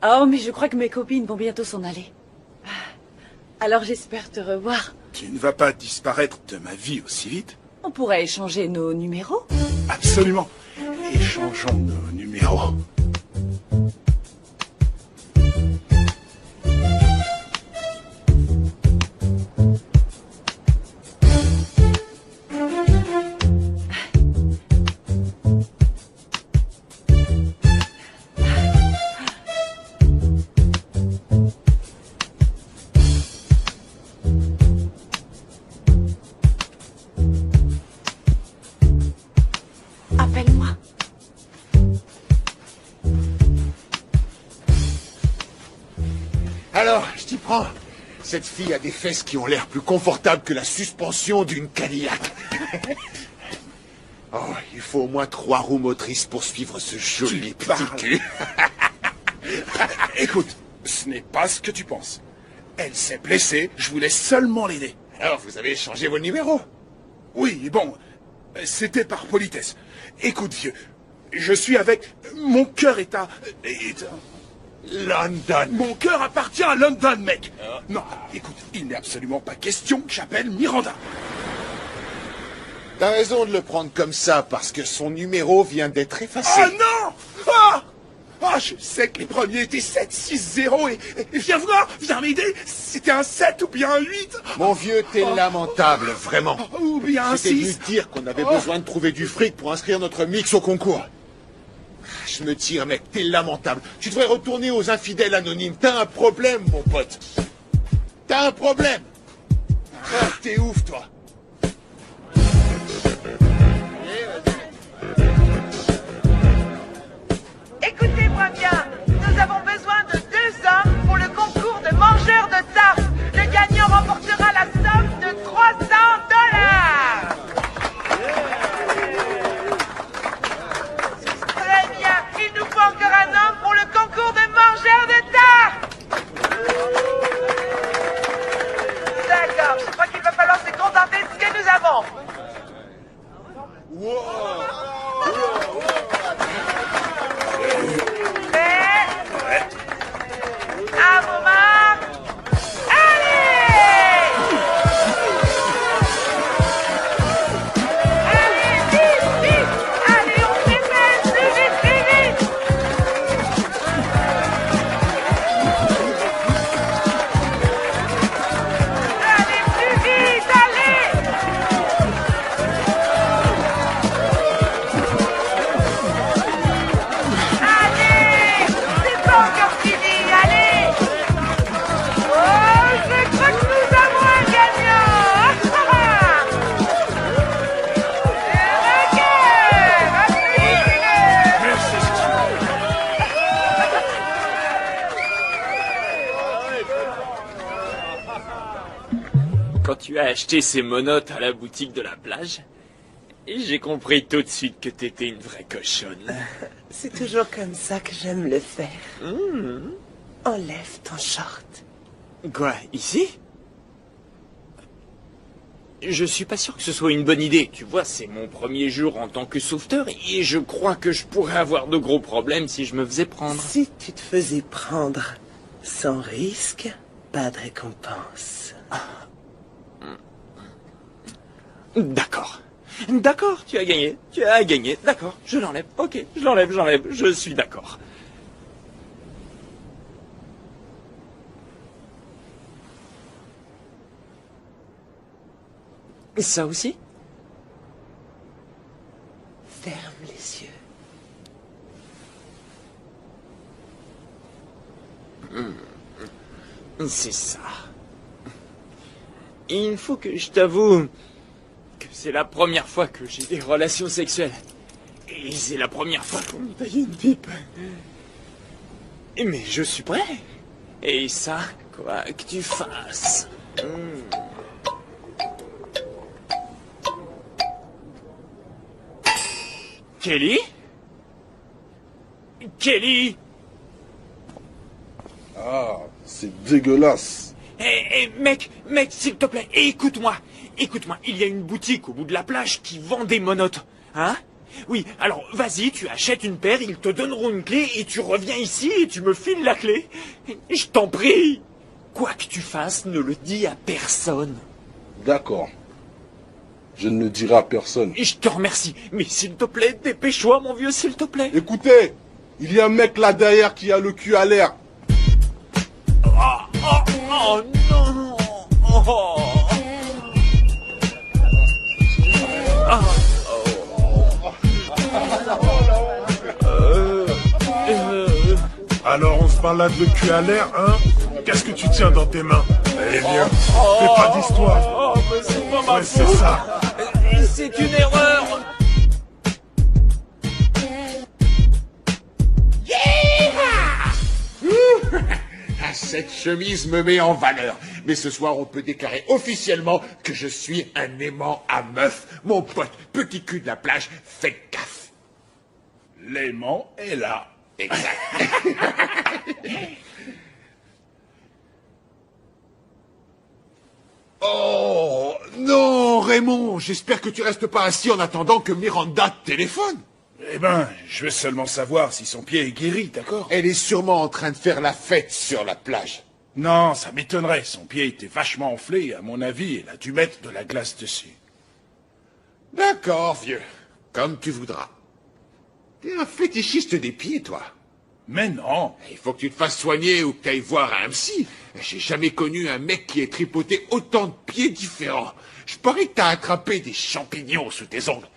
Oh, mais je crois que mes copines vont bientôt s'en aller. Alors j'espère te revoir. Tu ne vas pas disparaître de ma vie aussi vite? On pourrait échanger nos numéros. Absolument. Échangeons nos numéros. Appelle-moi. Alors, je t'y prends. Cette fille a des fesses qui ont l'air plus confortables que la suspension d'une Cadillac. Oh, il faut au moins 3 roues motrices pour suivre ce joli petit cul. Écoute, ce n'est pas ce que tu penses. Elle s'est blessée, je voulais seulement l'aider. Alors, vous avez échangé vos numéros? Oui, bon, c'était par politesse. Écoute, vieux, je suis avec... Mon cœur est à... London. Mon cœur appartient à London, mec. Non, écoute, il n'est absolument pas question que j'appelle Miranda. T'as raison de le prendre comme ça, parce que son numéro vient d'être effacé. Ah non! Ah, je sais que les premiers étaient 7, 6, 0 et viens voir, viens m'aider. C'était un 7 ou bien un 8. Mon vieux, t'es lamentable, vraiment. Ou bien un C'était 6. venu dire qu'on avait besoin de trouver du fric pour inscrire notre mix au concours. Je me tire, mec, t'es lamentable. Tu devrais retourner aux infidèles anonymes. T'as un problème, mon pote. T'as un problème. Ah, t'es ouf, toi. Écoutez-moi bien, nous avons besoin de 2 hommes pour le concours de mangeurs de tarte. Le gagnant remportera la somme de $300. Très bien, il nous faut encore un homme pour le concours de mangeurs de tarte. D'accord, je crois qu'il va falloir se contenter de ce que nous avons. Prêt? À vos marques. Allez! Allez, vite, vite! Allez, on prépare, plus vite, plus vite! Allez, plus vite, allez! Allez! C'est pas encore fini, allez! Oh, je crois que nous avons un gagnant! Quand tu as acheté ces monotes à la boutique de la plage, j'ai compris tout de suite que t'étais une vraie cochonne. C'est toujours comme ça que j'aime le faire. Enlève ton short. Quoi, ici? Je suis pas sûr que ce soit une bonne idée. Tu vois, c'est mon premier jour en tant que sauveteur et je crois que je pourrais avoir de gros problèmes si je me faisais prendre. Si tu te faisais prendre sans risque, pas de récompense. D'accord. D'accord, tu as gagné. Tu as gagné. D'accord, je l'enlève. Ok, je l'enlève. Je suis d'accord. Ça aussi? Ferme les yeux. C'est ça. Il faut que je t'avoue que c'est la première fois que j'ai des relations sexuelles. Et c'est la première fois qu'on me taille une pipe. Mais je suis prêt. Et ça, quoi que tu fasses. Kelly? Kelly? Ah, c'est dégueulasse. Mec, s'il te plaît, écoute-moi, il y a une boutique au bout de la plage qui vend des monotes, hein? Oui, alors vas-y, tu achètes une paire, ils te donneront une clé et tu reviens ici et tu me files la clé. Je t'en prie. Quoi que tu fasses, ne le dis à personne. D'accord. Je ne le dirai à personne. Je te remercie, mais s'il te plaît, dépêche-toi, mon vieux, s'il te plaît. Écoutez, il y a un mec là derrière qui a le cul à l'air. Oh non. Oh. Alors on se balade le cul à l'air, hein? Qu'est-ce que tu tiens dans tes mains? Eh bien, fais pas d'histoire. Mais c'est pas ma Ouais, c'est faute. ça. C'est une erreur. Ah, cette chemise me met en valeur. Mais ce soir, on peut déclarer officiellement que je suis un aimant à meuf. Mon pote, petit cul de la plage, faites gaffe. L'aimant est là. Exact. Oh, non, Raymond, j'espère que tu restes pas assis en attendant que Miranda te téléphone. Eh ben, je veux seulement savoir si son pied est guéri, d'accord? Elle est sûrement en train de faire la fête sur la plage. Non, ça m'étonnerait. Son pied était vachement enflé, et à mon avis, elle a dû mettre de la glace dessus. D'accord, vieux. Comme tu voudras. T'es un fétichiste des pieds, toi. Mais non. Il faut que tu te fasses soigner ou que t'ailles voir un psy. J'ai jamais connu un mec qui ait tripoté autant de pieds différents. Je parie que t'as attrapé des champignons sous tes ongles.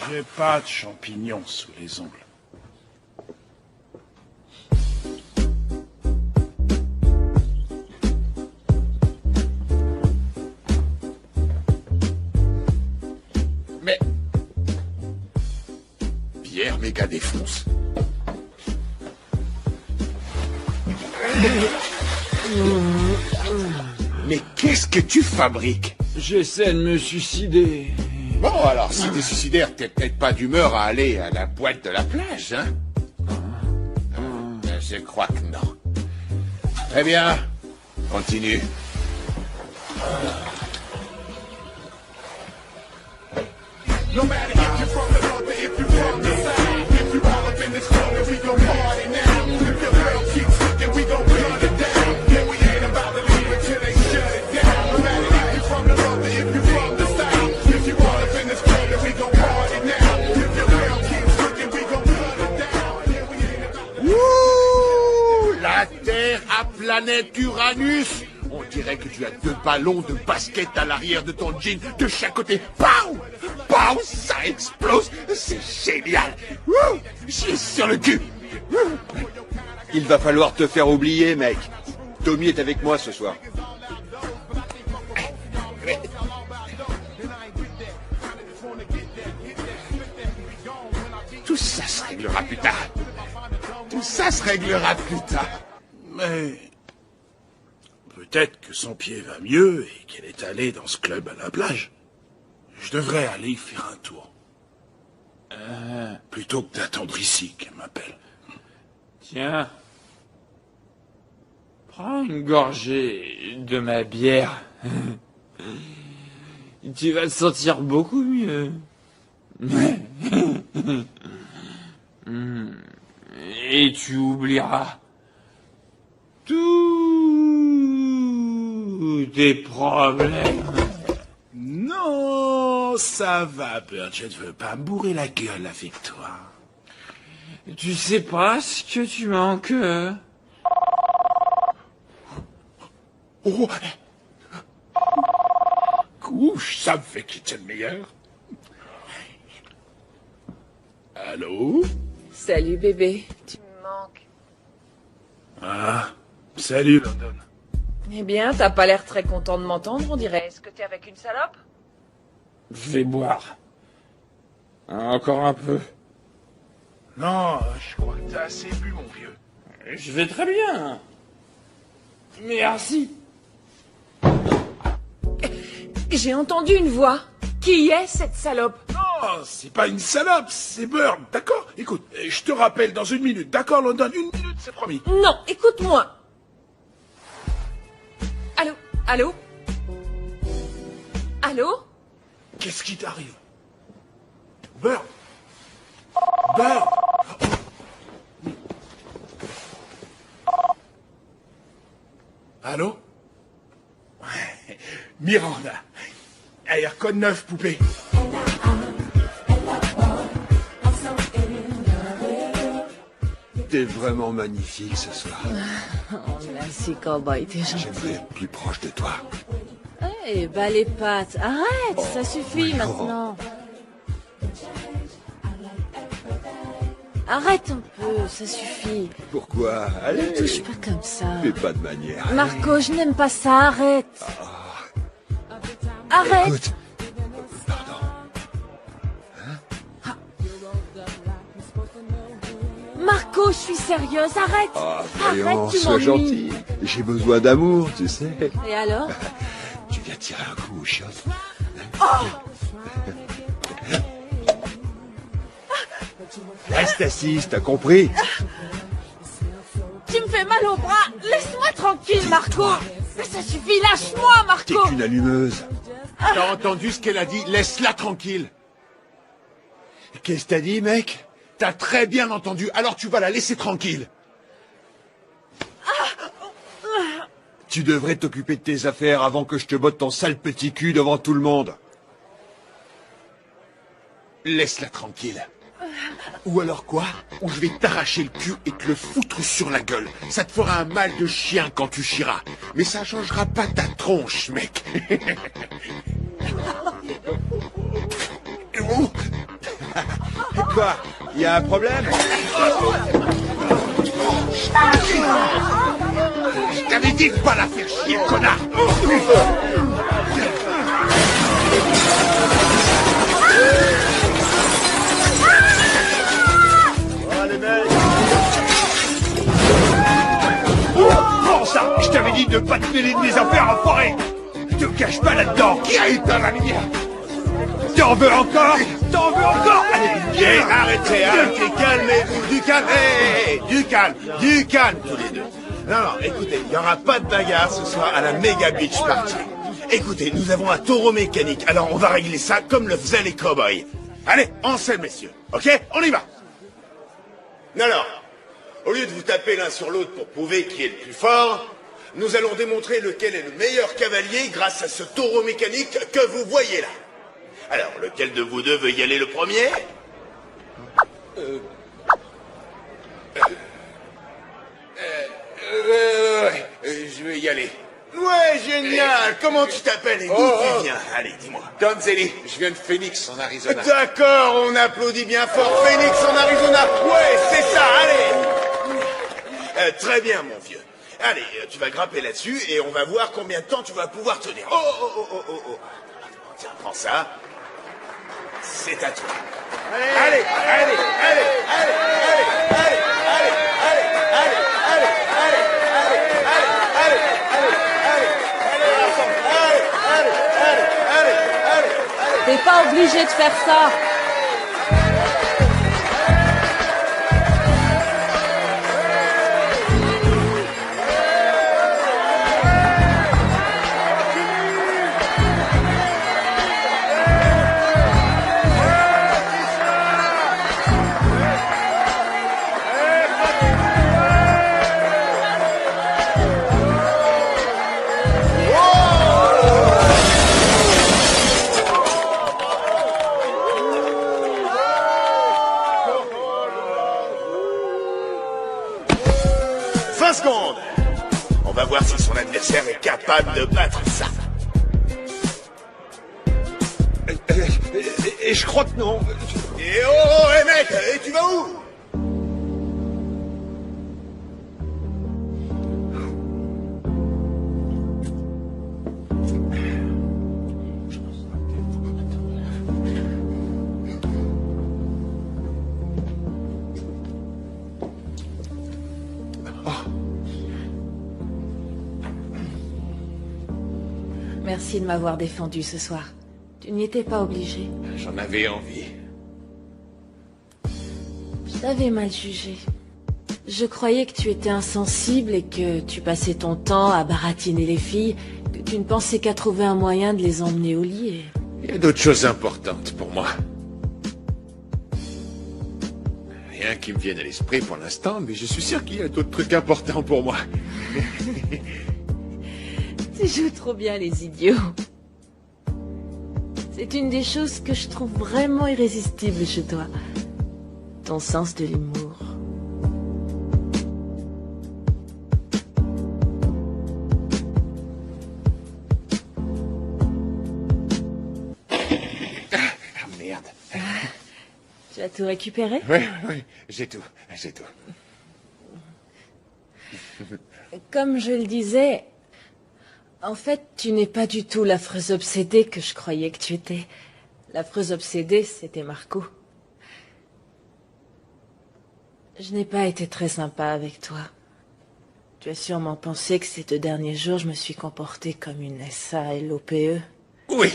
J'ai pas de champignons sous les ongles. Mais... Pierre méga défonce. Mais qu'est-ce que tu fabriques? J'essaie de me suicider. Bon, alors, si t'es suicidaire, t'es peut-être pas d'humeur à aller à la boîte de la plage, hein? Je crois que non. Très bien. Continue. No matter if you're from the north or if you're from the south, if you all up in this corner, we gon' party now. If your girl keeps looking, we gon' run it down. Yeah, we ain't about to leave until they shut it down. No matter if you're from the north or if you're from the south, if you all up in this corner, we gon' party now. If your girl keeps looking, we gon' run it down. Yeah, we ain't about to... Ouh, la Terre à planète Uranus. On dirait que tu as 2 ballons de basket à l'arrière de ton jean de chaque côté. Pow! Pow! Ça explose! C'est génial! Ouh, j'y ai sur le cul! Il va falloir te faire oublier, mec. Tommy est avec moi ce soir. Tout ça se réglera plus tard. Tout ça se réglera plus tard. Mais... peut-être que son pied va mieux et qu'elle est allée dans ce club à la plage. Je devrais aller y faire un tour. Plutôt que d'attendre ici qu'elle m'appelle. Tiens. Prends une gorgée de ma bière. Tu vas te sentir beaucoup mieux. Et tu oublieras tous tes problèmes. Non, ça va, Bert, je ne veux pas me bourrer la gueule avec toi. Tu sais pas ce que tu manques. Oh. Couche, ça me fait quitter le meilleur. Allô? Salut bébé. Tu me manques. Ah, salut London. Eh bien, t'as pas l'air très content de m'entendre, on dirait. Est-ce que t'es avec une salope? Je vais boire. Encore un peu. Non, je crois que t'as assez bu, mon vieux. Je vais très bien. Merci. J'ai entendu une voix. Qui est cette salope? Non, c'est pas une salope, c'est Burn, d'accord? Écoute, je te rappelle dans 1 minute, d'accord London? 1 minute, c'est promis. Non, écoute-moi. Allô? Allô? Allô? Qu'est-ce qui t'arrive? Burn! Burn! Allô? Miranda. Air code 9, poupée. T'es vraiment magnifique ce soir. Oh, merci, cowboy, t'es gentil. J'aimerais être plus proche de toi. Eh, bas les pattes. Arrête, ça suffit oui, maintenant. Arrête un peu, ça suffit. Pourquoi? Allez. Ne touche pas comme ça. Fais pas de manière. Marco, je n'aime pas ça, arrête. Arrête. Écoute. Marco, je suis sérieuse, arrête. Ah, Arrête, voyons, tu sois m'ennuies. gentil. J'ai besoin d'amour, tu sais. Et alors? Tu viens tirer un coup au chiottes. Reste assise, t'as compris? Tu me fais mal au bras. Laisse-moi tranquille, Marco. Mais ça suffit, lâche-moi, T'es Marco. qu'une allumeuse. T'as entendu ce qu'elle a dit? Laisse-la tranquille. Qu'est-ce que t'as dit, mec? T'as très bien entendu, alors tu vas la laisser tranquille. Tu devrais t'occuper de tes affaires avant que je te botte ton sale petit cul devant tout le monde. Laisse-la tranquille. Ou alors quoi? Ou je vais t'arracher le cul et te le foutre sur la gueule. Ça te fera un mal de chien quand tu chieras. Mais ça changera pas ta tronche, mec. Quoi? Y a un problème? Je t'avais dit de pas la faire chier, connard. Allez, mec! Prends ça. Je t'avais dit de pas te mêler de mes affaires, enfoiré. Te cache pas là-dedans. Qui a éteint la lumière? T'en veux encore? T'en veux encore? Allez, viens. Arrêtez, calmez-vous, du calme, du calme tous les deux. Non, écoutez, il n'y aura pas de bagarre ce soir à la Mega Beach Party. Écoutez, nous avons un taureau mécanique, alors on va régler ça comme le faisaient les cow-boys. Allez, en scène, messieurs, ok? On y va. Alors, au lieu de vous taper l'un sur l'autre pour prouver qui est le plus fort, nous allons démontrer lequel est le meilleur cavalier grâce à ce taureau mécanique que vous voyez là. Alors, lequel de vous deux veut y aller le premier? Je vais y aller. Ouais, génial. Comment tu t'appelles et d'où tu viens? Allez, dis-moi. Don Zelly, je viens de Phoenix, en Arizona. D'accord, on applaudit bien fort. Phoenix en Arizona. Ouais, c'est ça, allez. Très bien, mon vieux. Allez, tu vas grimper là-dessus et on va voir combien de temps tu vas pouvoir tenir. Oh. Tiens, prends ça. C'est à toi. Allez. T'es pas obligé de faire ça. On va voir si son adversaire est capable de battre ça. Et je crois que non. Et oh, hé mec, et tu vas où? Merci de m'avoir défendu ce soir. Tu n'y étais pas obligé. J'en avais envie. Je t'avais mal jugé. Je croyais que tu étais insensible et que tu passais ton temps à baratiner les filles, que tu ne pensais qu'à trouver un moyen de les emmener au lit et... Il y a d'autres choses importantes pour moi. Rien qui me vienne à l'esprit pour l'instant, mais je suis sûr qu'il y a d'autres trucs importants pour moi. Tu joues trop bien les idiots. C'est une des choses que je trouve vraiment irrésistible chez toi. Ton sens de l'humour. Ah merde. Tu as tout récupéré? Oui, j'ai tout. Comme je le disais... En fait, tu n'es pas du tout l'affreuse obsédée que je croyais que tu étais. L'affreuse obsédée, c'était Marco. Je n'ai pas été très sympa avec toi. Tu as sûrement pensé que ces 2 derniers jours, je me suis comportée comme une SALOPE. Oui.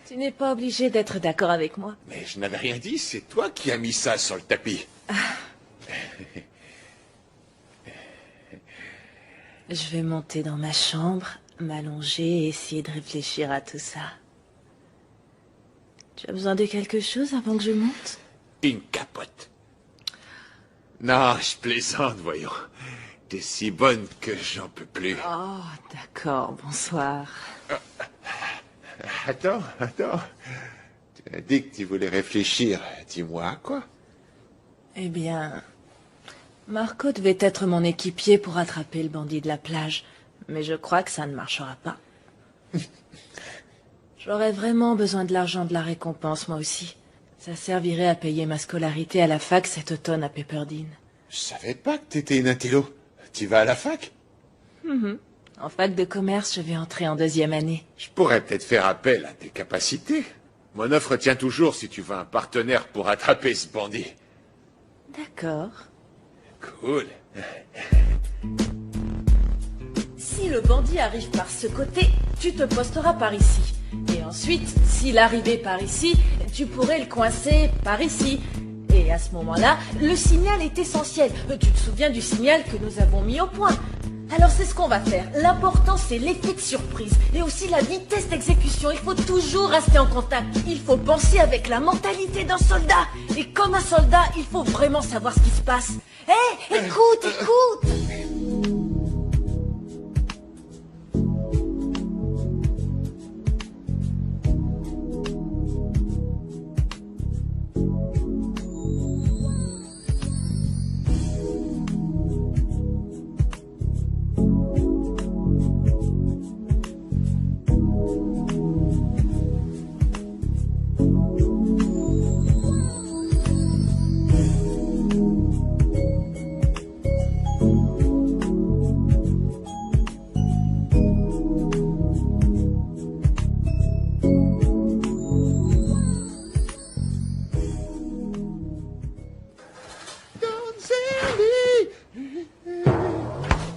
Tu n'es pas obligé d'être d'accord avec moi. Mais je n'avais rien dit, c'est toi qui as mis ça sur le tapis. Je vais monter dans ma chambre, m'allonger et essayer de réfléchir à tout ça. Tu as besoin de quelque chose avant que je monte? Une capote. Non, je plaisante, voyons. T'es si bonne que j'en peux plus. Oh, d'accord, bonsoir. Attends. Tu as dit que tu voulais réfléchir. Dis-moi à quoi? Eh bien... Marco devait être mon équipier pour attraper le bandit de la plage, mais je crois que ça ne marchera pas. J'aurais vraiment besoin de l'argent de la récompense, moi aussi. Ça servirait à payer ma scolarité à la fac cet automne à Pepperdine. Je savais pas que t'étais une intello. Tu vas à la fac? Mhm. En fac de commerce, je vais entrer en 2e année. Je pourrais peut-être faire appel à tes capacités. Mon offre tient toujours si tu veux un partenaire pour attraper ce bandit. D'accord. Cool. Si le bandit arrive par ce côté, tu te posteras par ici. Et ensuite, s'il arrivait par ici, tu pourrais le coincer par ici. Et à ce moment-là, le signal est essentiel. Tu te souviens du signal que nous avons mis au point? Alors c'est ce qu'on va faire. L'important c'est l'effet de surprise et aussi la vitesse d'exécution. Il faut toujours rester en contact. Il faut penser avec la mentalité d'un soldat. Et comme un soldat, il faut vraiment savoir ce qui se passe. Hé, écoute.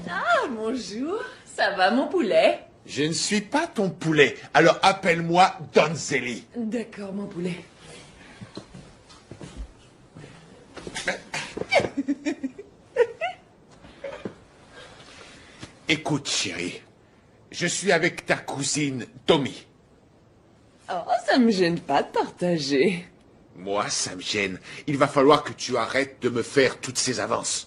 Ah, bonjour. Ça va, mon poulet? Je ne suis pas ton poulet, alors appelle-moi Donzelli. D'accord, mon poulet. Écoute, chérie, je suis avec ta cousine Tommy. Oh, ça me gêne pas de partager. Moi, ça me gêne. Il va falloir que tu arrêtes de me faire toutes ces avances.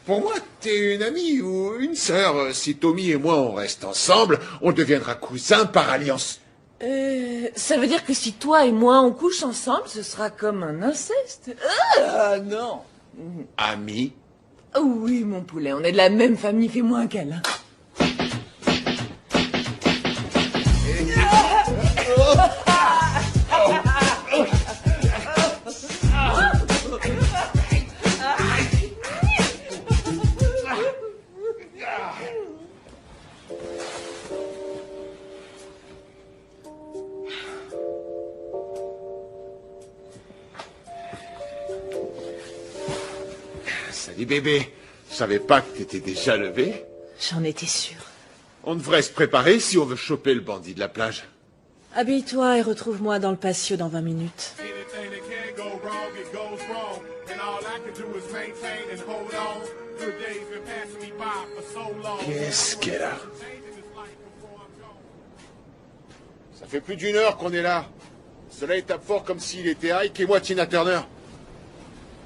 Pour moi, t'es une amie ou une sœur. Si Tommy et moi, on reste ensemble, on deviendra cousins par alliance. Ça veut dire que si toi et moi on couche ensemble, ce sera comme un inceste? Ah, non. Amis? Oh oui, mon poulet, on est de la même famille, fais-moi un câlin. Salut bébé. Je savais pas que t'étais déjà levé. J'en étais sûre. On devrait se préparer si on veut choper le bandit de la plage. Habille-toi et retrouve-moi dans le patio dans 20 minutes. Anything that can go wrong, it goes wrong. And all I can do is maintain and hold on. Good days been passing me by for so long. Qu'est-ce qu'elle a? Ça fait plus d'1 heure qu'on est là. Le soleil tape fort comme s'il était Ike et moi Tina Turner.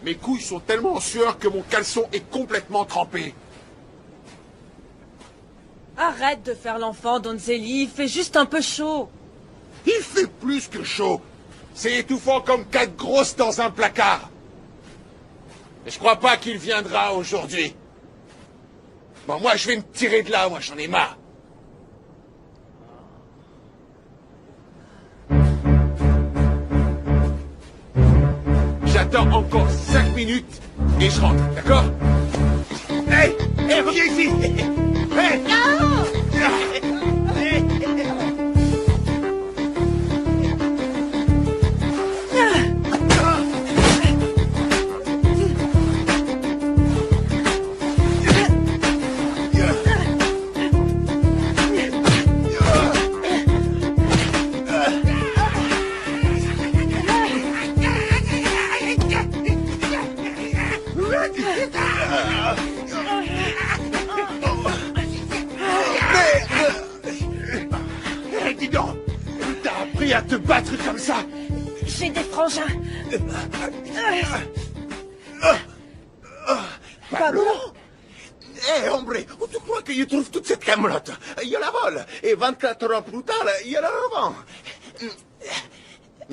Mes couilles sont tellement en sueur que mon caleçon est complètement trempé. Arrête de faire l'enfant, Donzelli, il fait juste un peu chaud. Il fait plus que chaud. C'est étouffant comme 4 grosses dans un placard. Et je crois pas qu'il viendra aujourd'hui. Bon, moi, je vais me tirer de là, moi, j'en ai marre. J'attends encore 5 minutes et je rentre, d'accord? Hey, reviens ici. Hey. Dis donc, t'as appris à te battre comme ça? J'ai des frangins. Pablo? Eh, hombre, où tu crois que je trouve toute cette camelote? Il y a la vol, et 24 heures plus tard, il y a le revend.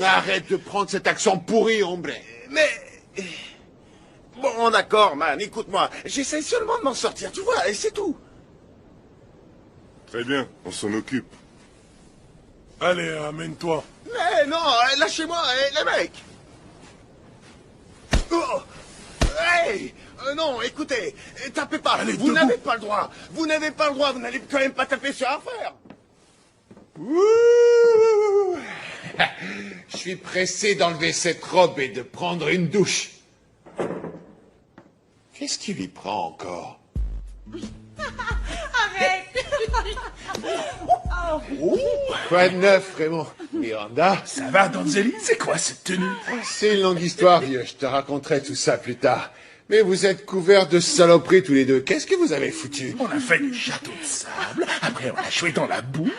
Arrête de prendre cet accent pourri, hombre. Mais... Bon, d'accord, man, écoute-moi. J'essaie seulement de m'en sortir, tu vois, et c'est tout. Très bien, on s'en occupe. Allez, amène-toi. Mais non, lâchez-moi, les mecs. Oh. Hey, non, écoutez, tapez pas. Allez, Vous debout. n'avez pas le droit. Vous n'avez pas le droit. Vous n'allez quand même pas taper sur un fer. Ouh. Je suis pressé d'enlever cette robe et de prendre une douche. Qu'est-ce qui lui prend encore? Arrête. Quoi de neuf, Raymond? Miranda? Ça va, Donzelli? C'est quoi cette tenue? C'est une longue histoire, vieux. Je te raconterai tout ça plus tard. Mais vous êtes couverts de saloperies tous les deux. Qu'est-ce que vous avez foutu? On a fait du château de sable, après on a joué dans la boue.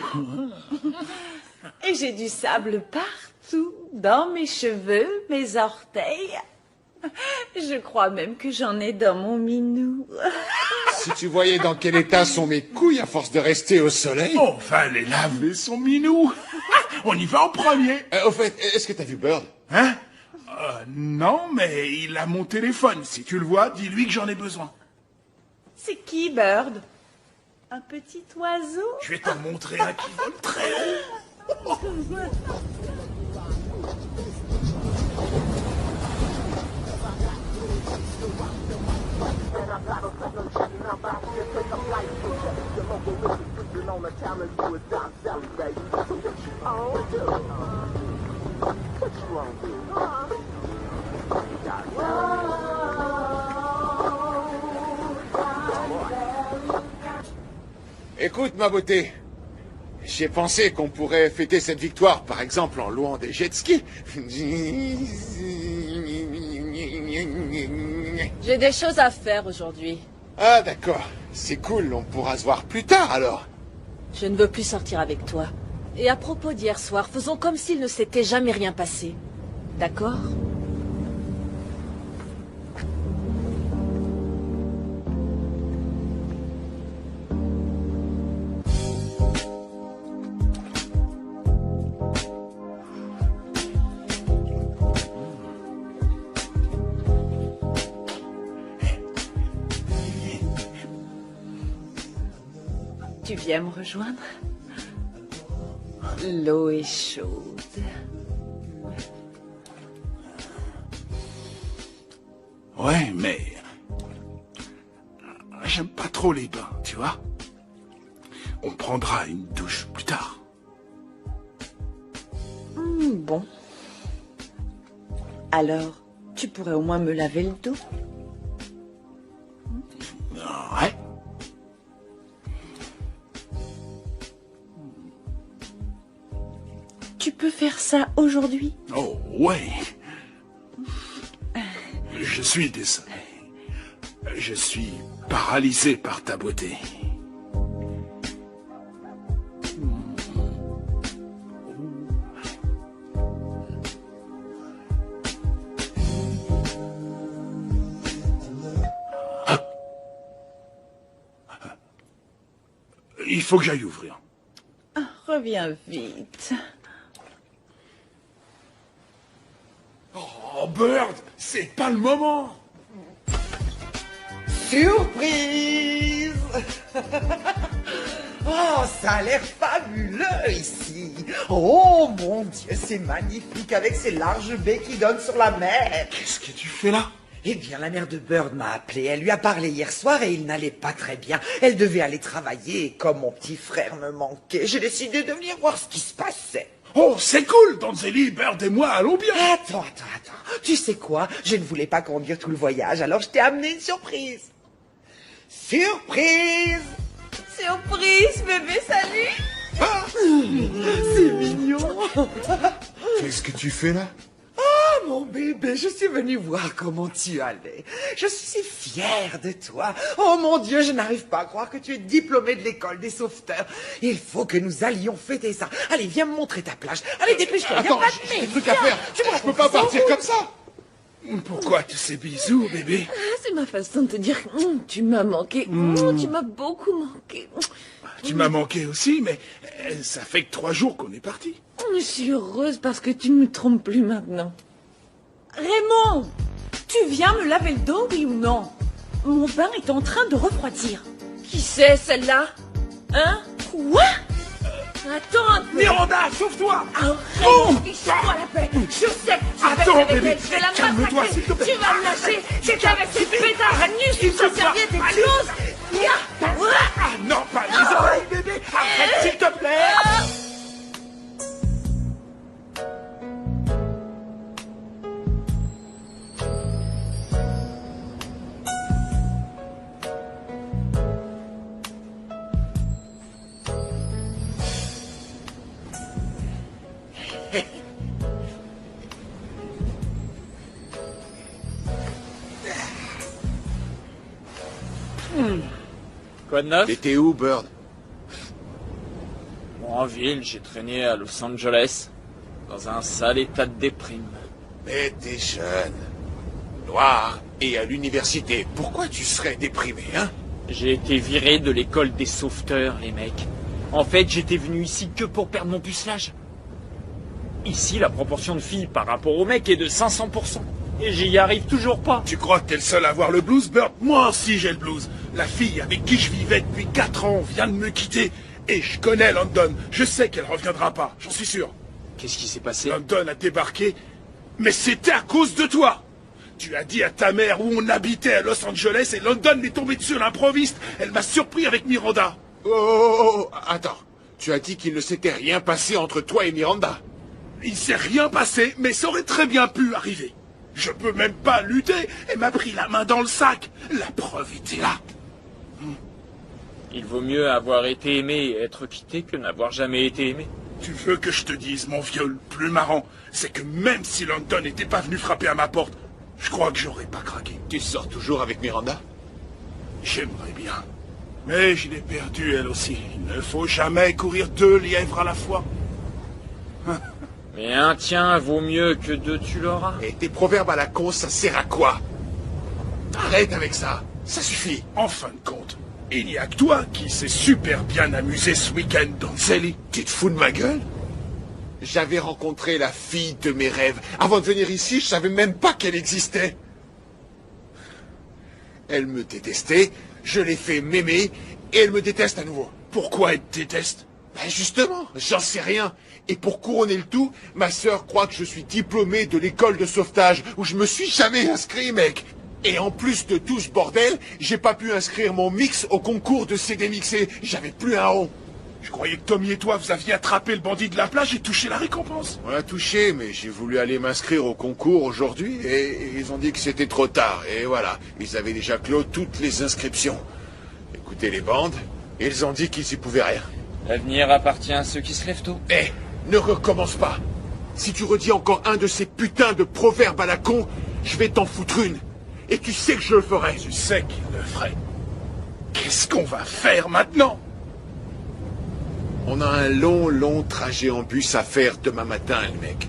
Et j'ai du sable partout, dans mes cheveux, mes orteils. Je crois même que j'en ai dans mon minou. Si tu voyais dans quel état sont mes couilles à force de rester au soleil. Enfin, les laver son minou. On y va en premier. Au fait, est-ce que t'as vu Bird? Hein? Non, mais il a mon téléphone. Si tu le vois, dis-lui que j'en ai besoin. C'est qui, Bird? Un petit oiseau? Je vais t'en montrer un qui vole très haut. Écoute, ma beauté. J'ai pensé qu'on pourrait fêter cette victoire, par exemple, en louant des jet skis. J'ai des choses à faire aujourd'hui. Ah, d'accord. C'est cool, on pourra se voir plus tard, alors. Je ne veux plus sortir avec toi. Et à propos d'hier soir, faisons comme s'il ne s'était jamais rien passé. D'accord? Tu viens me rejoindre? L'eau est chaude. Ouais, mais... J'aime pas trop les bains, tu vois. On prendra une douche plus tard. Bon. Alors, tu pourrais au moins me laver le dos? Ouais. Tu peux faire ça aujourd'hui? Oh, ouais. Je suis désolé. Je suis paralysé par ta beauté. Il faut que j'aille ouvrir. Reviens vite. Oh, Bird, c'est pas le moment. Surprise! Oh, ça a l'air fabuleux ici. Oh mon Dieu, c'est magnifique avec ces larges baies qui donnent sur la mer. Qu'est-ce que tu fais là? Eh bien, la mère de Bird m'a appelé. Elle lui a parlé hier soir et il n'allait pas très bien. Elle devait aller travailler et comme mon petit frère me manquait, j'ai décidé de venir voir ce qui se passait. Oh, c'est cool, Donzelli, Bird et moi allons bien. Attends. Tu sais quoi? Je ne voulais pas conduire tout le voyage, alors je t'ai amené une surprise. Surprise! Surprise, bébé, salut! C'est mignon. Qu'est-ce que tu fais là? Oh, mon bébé, je suis venue voir comment tu allais. Je suis si fière de toi. Oh, mon Dieu, je n'arrive pas à croire que tu es diplômé de l'école des sauveteurs. Il faut que nous allions fêter ça. Allez, viens me montrer ta plage. Allez, dépêche-toi. Attends, j'ai des trucs à faire. Je peux pas partir comme ça. Pourquoi tous ces bisous, bébé? C'est ma façon de te dire tu m'as manqué. Tu m'as beaucoup manqué. Tu m'as manqué aussi, mais ça fait que 3 jours qu'on est partis. Je suis heureuse parce que tu ne me trompes plus maintenant. Raymond, tu viens me laver le dos, oui ou non? Mon bain est en train de refroidir. Qui c'est, celle-là? Hein? Quoi? Attends un peu. Miranda, sauve-toi! Arrête, fiche-moi la paix. Je sais que tu Attends, vas avec bébé, elle. Je vais la calme-toi, massacrer. s'il te plaît. Tu vas me lâcher. C'est avec cette pétard à nu sur sa serviette et close. Ah non, pas les oreilles, bébé! Arrête, s'il te plaît! Quoi de neuf? T'étais où, Bird? Bon, en ville, j'ai traîné à Los Angeles, dans un sale état de déprime. Mais t'es jeune, noir et à l'université. Pourquoi tu serais déprimé, hein? J'ai été viré de l'école des sauveteurs, les mecs. En fait, j'étais venu ici que pour perdre mon pucelage. Ici, la proportion de filles par rapport aux mecs est de 500%. Et j'y arrive toujours pas. Tu crois que t'es le seul à avoir le blues, Bird? Moi aussi j'ai le blues. La fille avec qui je vivais depuis 4 ans vient de me quitter. Et je connais London. Je sais qu'elle reviendra pas, j'en suis sûr. Qu'est-ce qui s'est passé? London a débarqué, mais c'était à cause de toi. Tu as dit à ta mère où on habitait à Los Angeles et London m'est tombée dessus à l'improviste. Elle m'a surpris avec Miranda. Oh, attends. Tu as dit qu'il ne s'était rien passé entre toi et Miranda. Il s'est rien passé, mais ça aurait très bien pu arriver. Je peux même pas lutter. Elle m'a pris la main dans le sac. La preuve était là. Il vaut mieux avoir été aimé et être quitté que n'avoir jamais été aimé. Tu veux que je te dise, mon vieux, le plus marrant, c'est que même si London n'était pas venu frapper à ma porte, je crois que j'aurais pas craqué. Tu sors toujours avec Miranda? J'aimerais bien. Mais je l'ai perdue, elle aussi. Il ne faut jamais courir 2 lièvres à la fois. Mais un tien vaut mieux que 2 tu l'auras. Et tes proverbes à la con, ça sert à quoi? Arrête avec ça. Ça suffit. En fin de compte, il n'y a que toi qui s'est super bien amusé ce week-end dans Zeli. Tu te fous de ma gueule? J'avais rencontré la fille de mes rêves. Avant de venir ici, je savais même pas qu'elle existait. Elle me détestait, je l'ai fait m'aimer, et elle me déteste à nouveau. Pourquoi elle te déteste? Ben justement, j'en sais rien. Et pour couronner le tout, ma sœur croit que je suis diplômé de l'école de sauvetage, où je me suis jamais inscrit, mec. Et en plus de tout ce bordel, j'ai pas pu inscrire mon mix au concours de CD mixé. J'avais plus un rond. Je croyais que Tommy et toi, vous aviez attrapé le bandit de la plage et touché la récompense. On l'a touché, mais j'ai voulu aller m'inscrire au concours aujourd'hui, et ils ont dit que c'était trop tard. Et voilà, ils avaient déjà clos toutes les inscriptions. Écoutez les bandes, et ils ont dit qu'ils y pouvaient rien. L'avenir appartient à ceux qui se lèvent tôt. Eh, ne recommence pas. Si tu redis encore un de ces putains de proverbes à la con, je vais t'en foutre une. Et tu sais que je le ferai. Tu sais qu'il le ferait. Qu'est-ce qu'on va faire maintenant? On a un long trajet en bus à faire demain matin, les mecs.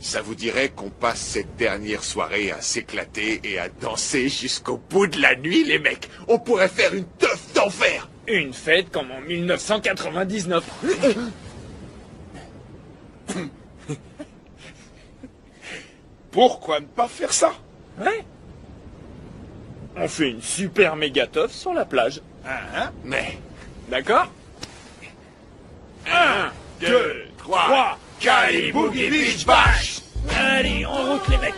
Ça vous dirait qu'on passe cette dernière soirée à s'éclater et à danser jusqu'au bout de la nuit, les mecs? On pourrait faire une teuf d'enfer. Une fête comme en 1999. Pourquoi ne pas faire ça? Ouais. On fait une super méga teuf sur la plage. Mais... D'accord? 1, 2, 3, Cali Boogie Beach Bash! Allez, en route les mecs!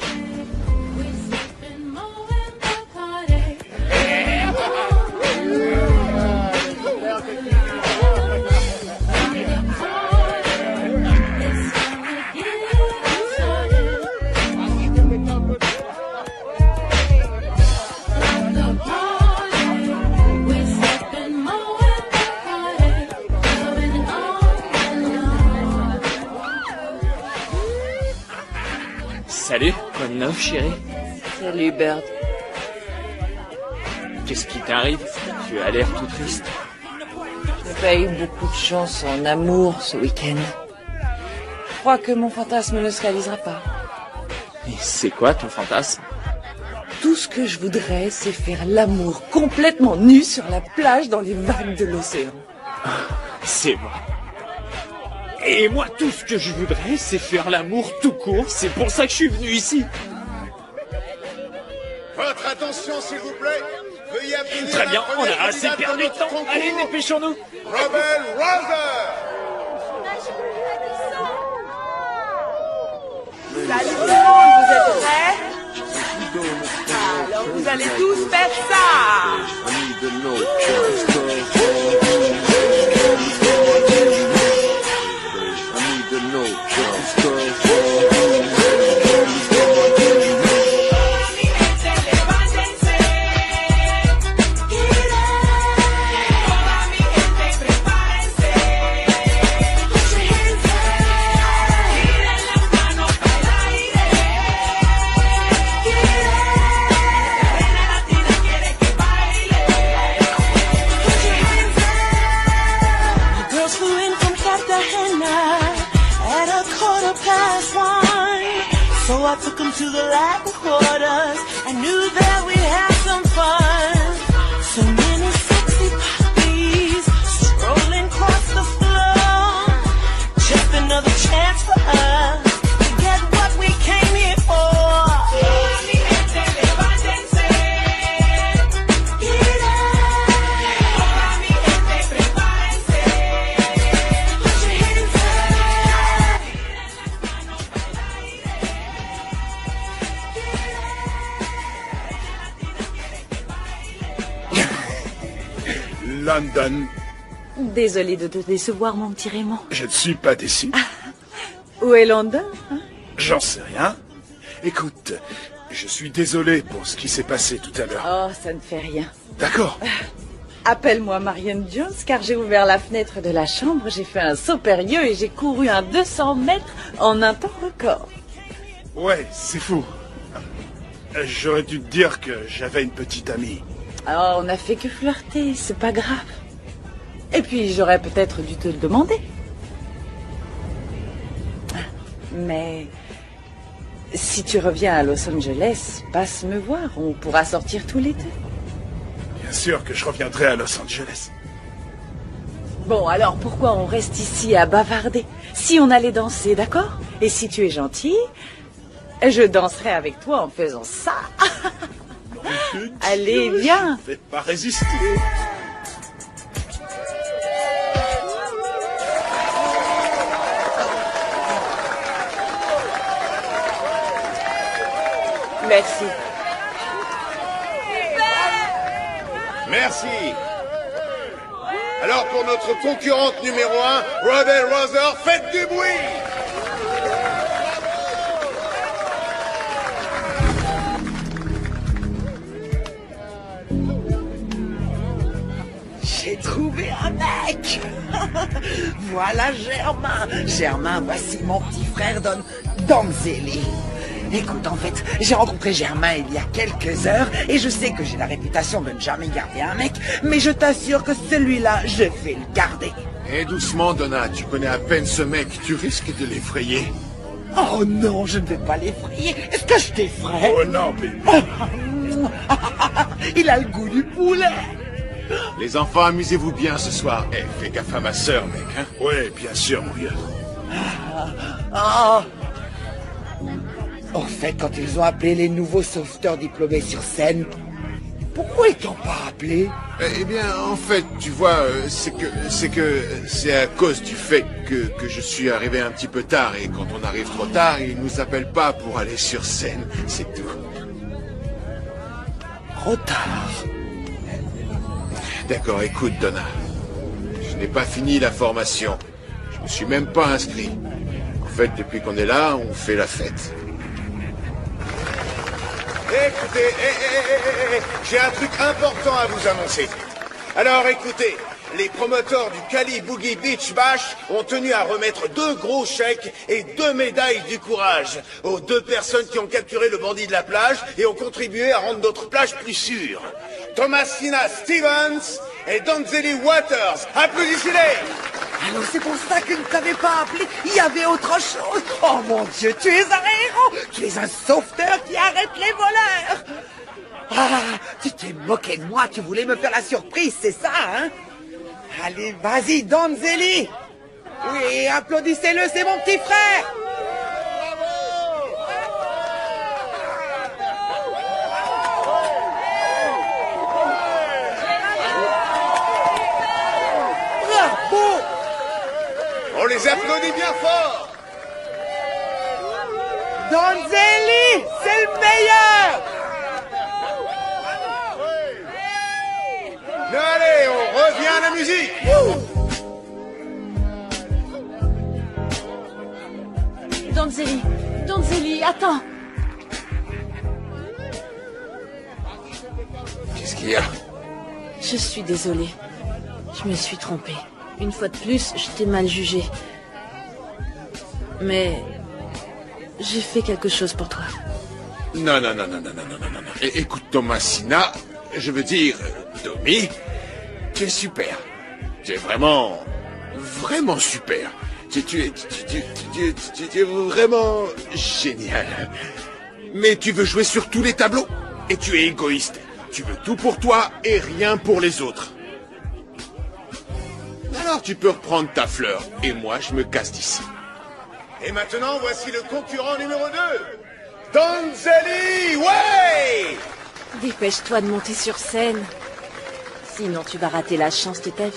Salut, quoi de neuf, chérie? Salut, Bird. Qu'est-ce qui t'arrive? Tu as l'air tout triste. Je n'ai pas eu beaucoup de chance en amour ce week-end. Je crois que mon fantasme ne se réalisera pas. Et c'est quoi ton fantasme? Tout ce que je voudrais, c'est faire l'amour complètement nu sur la plage dans les vagues de l'océan. C'est vrai. Et moi, tout ce que je voudrais, c'est faire l'amour tout court. C'est pour ça que je suis venu ici. Votre attention, s'il vous plaît. Veuillez applaudir Très bien, la on première a assez candidate perdu de de temps. notre Allez, concours, dépêchons-nous. Rebel Rouser. Tout le monde, vous êtes prêts? Alors vous allez tous faire ça. Girls flew in from Cartagena at 1:15. So I took them to the Latin quarters. I knew that we'd have some fun. So many sexy puppies strolling across the floor. Just another chance for us to get what we came here for. London, Désolée de te décevoir, mon petit Raymond. je ne suis pas déçu. Où est London hein? J'en sais rien. Écoute, je suis désolé pour ce qui s'est passé tout à l'heure. Oh, ça ne fait rien. D'accord. Appelle-moi Marianne Jones, car j'ai ouvert la fenêtre de la chambre, j'ai fait un saut périlleux et j'ai couru un 200 mètres en un temps record. Ouais, c'est fou. J'aurais dû te dire que j'avais une petite amie. Oh, on n'a fait que flirter, c'est pas grave. Et puis, j'aurais peut-être dû te le demander. Mais si tu reviens à Los Angeles, passe me voir, on pourra sortir tous les deux. Bien sûr que je reviendrai à Los Angeles. Bon, alors pourquoi on reste ici à bavarder? Si on allait danser, d'accord? Et si tu es gentil, je danserai avec toi en faisant ça. Allez, viens. Je vais pas résister. Merci. Merci. Alors pour notre concurrente numéro 1, Rebel Rother, faites du bruit. J'ai trouvé un mec. Voilà Germain. Germain, voici mon petit frère Donzelli. Écoute, en fait, j'ai rencontré Germain il y a quelques heures et je sais que j'ai la réputation de ne jamais garder un mec, mais je t'assure que celui-là, je vais le garder. Eh, doucement, Donna, tu connais à peine ce mec, tu risques de l'effrayer. Oh non, je ne vais pas l'effrayer. Est-ce que je t'effraie? Oh non, mais... Il a le goût du poulet. Les enfants, amusez-vous bien ce soir. Eh, fais gaffe à ma sœur, mec, hein. Ouais, bien sûr, mon vieux. Ah. En fait, quand ils ont appelé les nouveaux sauveteurs diplômés sur scène, pourquoi ils t'ont pas appelé? Eh bien, en fait, tu vois, c'est à cause du fait que je suis arrivé un petit peu tard et quand on arrive trop tard, ils nous appellent pas pour aller sur scène, c'est tout. Trop tard. D'accord, écoute, Donna. Je n'ai pas fini la formation. Je me suis même pas inscrit. En fait, depuis qu'on est là, on fait la fête. Écoutez, j'ai un truc important à vous annoncer. Alors écoutez, les promoteurs du Cali Boogie Beach Bash ont tenu à remettre 2 gros chèques et 2 médailles du courage aux 2 personnes qui ont capturé le bandit de la plage et ont contribué à rendre notre plage plus sûre. Thomasina Stevens et Donzelli Waters. Applaudissez-les! Alors c'est pour ça que ne t'avais pas appelé. Il y avait autre chose. Oh mon Dieu, tu es un héros. Tu es un sauveteur qui arrête les voleurs. Ah, tu t'es moqué de moi. Tu voulais me faire la surprise, c'est ça, hein? Allez, vas-y, Donzelli. Oui, applaudissez-le, c'est mon petit frère. On les applaudit bien fort. Donzelli, c'est le meilleur. Allez, on revient à la musique. Donzelli, attends. Qu'est-ce qu'il y a? Je suis désolée. Je me suis trompée. Une fois de plus, je t'ai mal jugé. Mais j'ai fait quelque chose pour toi. Non. Écoute, Thomasina, je veux dire, Tommy, tu es super. Tu es vraiment super. Tu es vraiment génial. Mais tu veux jouer sur tous les tableaux. Et tu es égoïste. Tu veux tout pour toi et rien pour les autres. Alors tu peux reprendre ta fleur. Et moi, je me casse d'ici. Et maintenant, voici le concurrent numéro 2. Donzelli, ouais! Dépêche-toi de monter sur scène. Sinon, tu vas rater la chance de ta vie.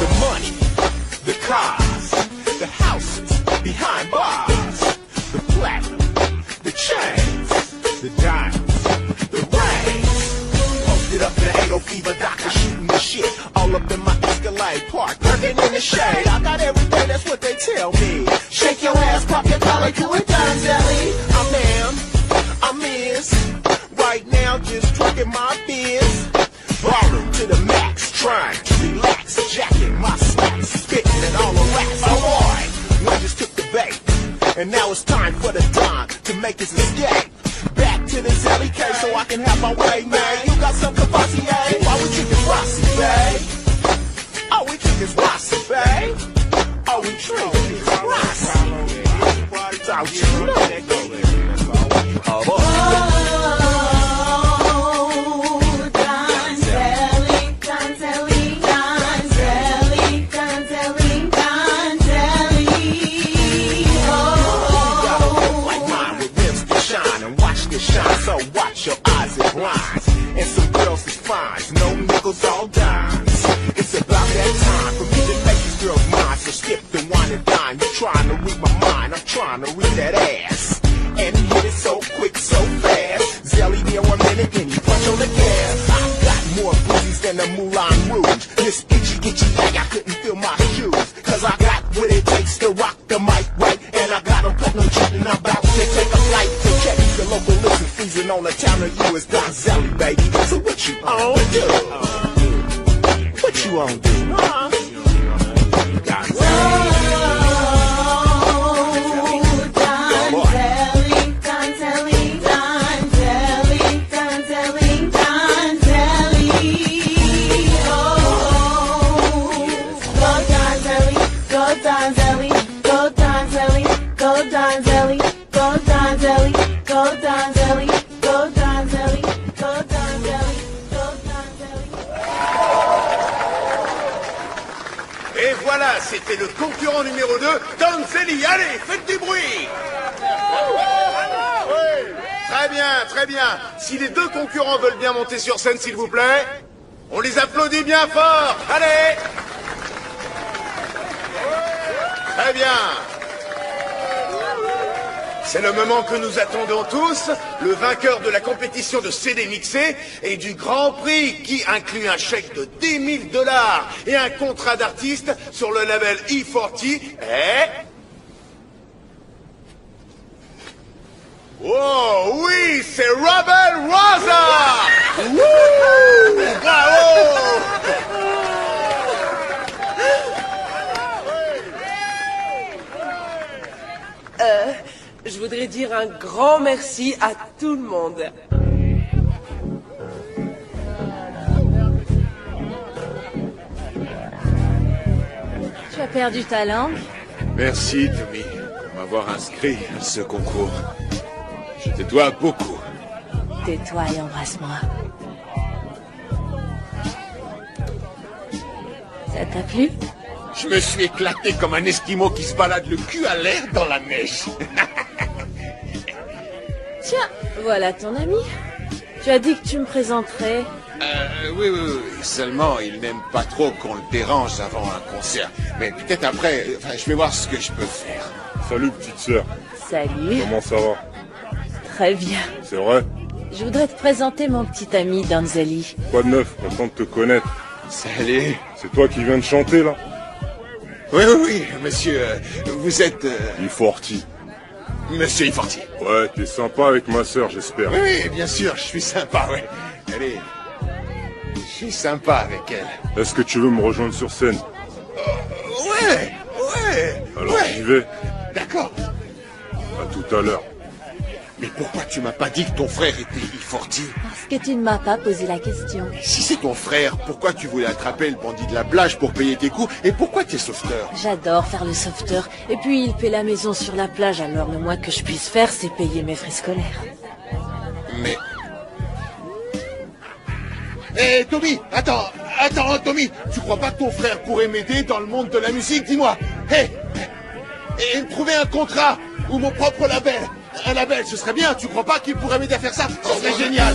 The money, the cars, the houses behind bars, the platinum, the chains, the diamonds, the rings. Posted up in the 80 fever doctor shooting the shit. All up in my Escalade Park, working in the shade. I got everything, that's what they tell me. Shake your ass, pop your collar, do it, Donzelli. I'm am, I'm is. Right now, just trucking my biz. Ballin' to the max, trying to relax, jacking my slacks, spitting it all the racks. Alright, one just took the bait, and now it's time for the Don to make his escape. Back to the Zelly case so I can have my way, man. You got some Cavassier? Why we drinking Rossi, babe? Oh, we drinking Rossi, babe? Oh, we drinking Rossi. Don't you know that? Oh, boy. Shine, so watch your eyes and blinds. And some girls is fine, no nickels, all dimes. It's about that time for me to make these girls mine. So skip the wine and dine. You're trying to read my mind, I'm trying to read that ass. And hit it so quick, so fast. Zelly there 1 minute, and you punch on the gas. I got more booties than the Moulin Rouge. This itchy leg, I couldn't feel my shoes. Cause I got what it takes to rock the mic right. And I got them platinum chatting about to take a flight. So check the local listen, freezing on the town of you is Donzelli, baby. So what you on do? What you on do? Donzelli. Et voilà, c'était le concurrent numéro 2, Donzelli. Allez, faites du bruit! Très bien. Si les deux concurrents veulent bien monter sur scène, s'il vous plaît, on les applaudit bien fort. Allez! Très bien. C'est le moment que nous attendons tous, le vainqueur de la compétition de CD mixé et du Grand Prix qui inclut un chèque de 10 000 $ et un contrat d'artiste sur le label E40 est... Oh oui, c'est Rebel Rosa! Wouh! Bravo! Je voudrais dire un grand merci à tout le monde. Tu as perdu ta langue? Merci, Tommy, pour m'avoir inscrit à ce concours. Je te dois beaucoup. Tais-toi et embrasse-moi. Ça t'a plu? Je me suis éclaté comme un esquimau qui se balade le cul à l'air dans la neige. Tiens, Voilà ton ami. Tu as dit que tu me présenterais. Oui, seulement il n'aime pas trop qu'on le dérange avant un concert. Mais peut-être après, je vais voir ce que je peux faire. Salut, petite sœur. Salut. Comment ça va? Très bien. C'est vrai? Je voudrais te présenter mon petit ami Danzali. Quoi de neuf? Content de te connaître. Salut. C'est toi qui viens de chanter, là? Oui, monsieur, vous êtes... Iforti. Monsieur Iforti. Ouais, t'es sympa avec ma sœur, j'espère. Oui, bien sûr, je suis sympa, ouais. Allez, je suis sympa avec elle. Est-ce que tu veux me rejoindre sur scène? Ouais. Alors j'y vais. D'accord. À tout à l'heure. Mais pourquoi tu m'as pas dit que ton frère était Iforti? Parce que tu ne m'as pas posé la question. Si c'est ton frère, pourquoi tu voulais attraper le bandit de la plage pour payer tes coups? Et pourquoi t'es sauveteur? J'adore faire le sauveteur. Et puis il paie la maison sur la plage, alors le moins que je puisse faire, c'est payer mes frais scolaires. Mais... Hé, Tommy, attends, Tommy, tu crois pas que ton frère pourrait m'aider dans le monde de la musique? Dis-moi. Et me trouver un contrat ou mon propre label. Un label, ce serait bien. Tu crois pas qu'il pourrait m'aider à faire ça? Ce serait génial.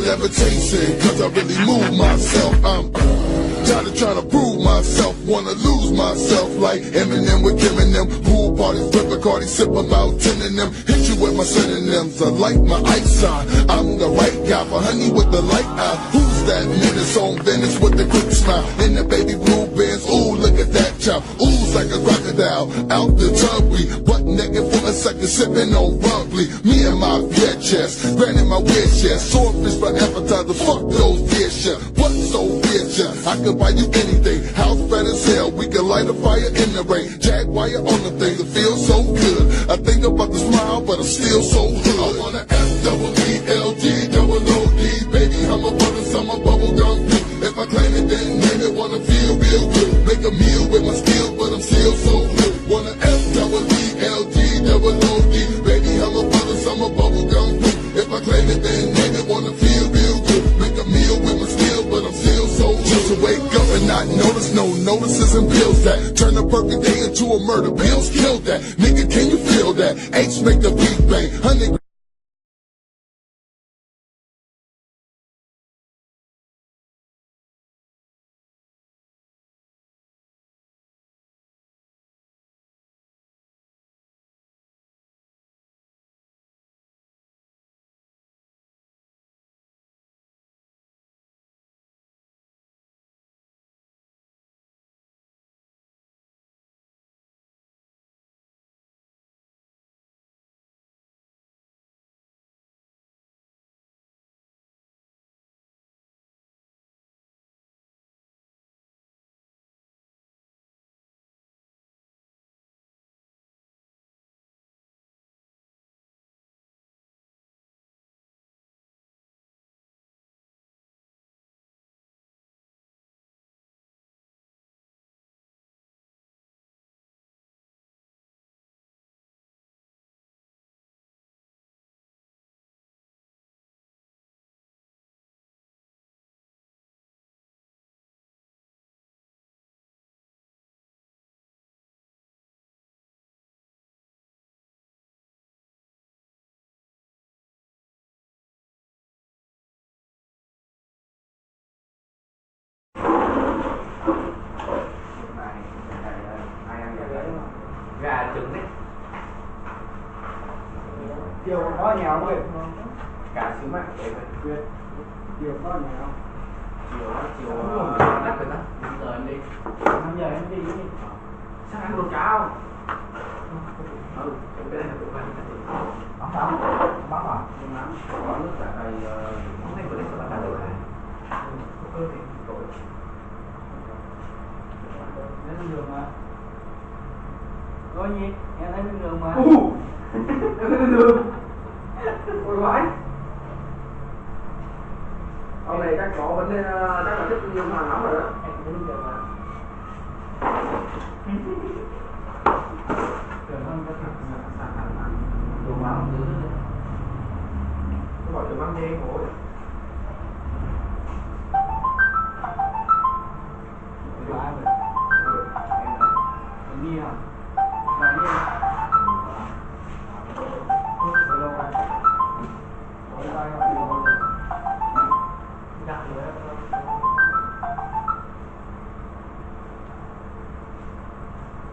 Levitation, cause I really move myself. I'm trying to prove myself, wanna lose myself like Eminem with Kim and them. Pool parties, flip a Cardi, sip about 10 of them. Hit you with my synonyms, I like my ice on. I'm the right guy for honey with the light eye. Who's that menace on Venice with the quick smile? In the baby blue bands, ooh, look at that child. Ooh's like a crocodile, out the tub, we butt naked for a second, sipping on bubbly. Me and my beer chest, granted my weird chest. Swordfish for appetizer, fuck those beer chefs. What so weird chef? I could buy you anything. House fat as hell, we can light a fire in the rain. Jaguar on the thing, it feels so good. I think about the smile, but I'm still so hood. I wanna F-double-E-L-G-double-O-D. Baby, I'm a brother, some a bubble gum too. If I claim it, then name it, wanna feel real good. Make a meal with my skills, but I'm still so good. Wanna F-double-E-L-G-double-O-D. Baby, I'm a brother, some a bubble gum too. If I claim it, then name it, wanna feel real good. Make a meal with my skills, but I'm still so good. Just to wake up and not notice, no notices and pills that turn a perfect day into a murder. Pills kill that. Nigga, can you feel that? H make the beat bang. Honey. Gà trứng đấy. Chiều có nhà không ơi? Cả xíu mạng để quyết. Chiều có nhà không? Chiều đắt rồi đó. 5 giờ em đi. 5 giờ em đi. Sao ăn đồ cháo? Cái này là đồ ăn. Bóng à? Nhưng mà có nước tại đây không thấy bữa nay sao bắt được hả? Cơ thì tội. Đến giường mà. Có gì? Nghe thấy bên đường mà. Em thấy bên đường. Ôi vãi. Ông này chắc có vấn đề, chắc là thích nhiều hàng lắm rồi đó. Em cũng biết được mà. đi ngủ. Đi hả? Đi.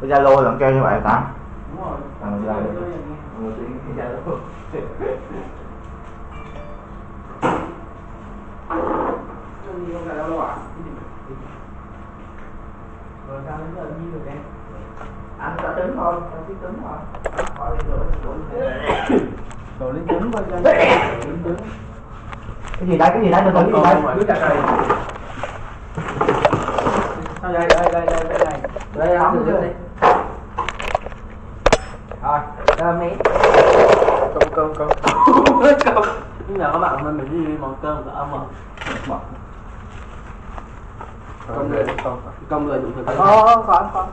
Cái Zalo là kêu như vậy ta? Đúng rồi. Zalo. Không phải đâu ạ. Rồi sao đến giờ đi được em? Anh có trứng thôi, anh biết trứng thôi. Hỏi đi Rồi lên trứng coi cho lên trứng. Cái gì đấy, cái gì đấy, tôi cái gì đấy? Cứ chặt đây. Sao đây, đây. Đây ấm chưa? Rồi, cơm đi. Cơm. Bây giờ các bạn mình đi món cơm là âm rồi. Công lợi dụng thực Không.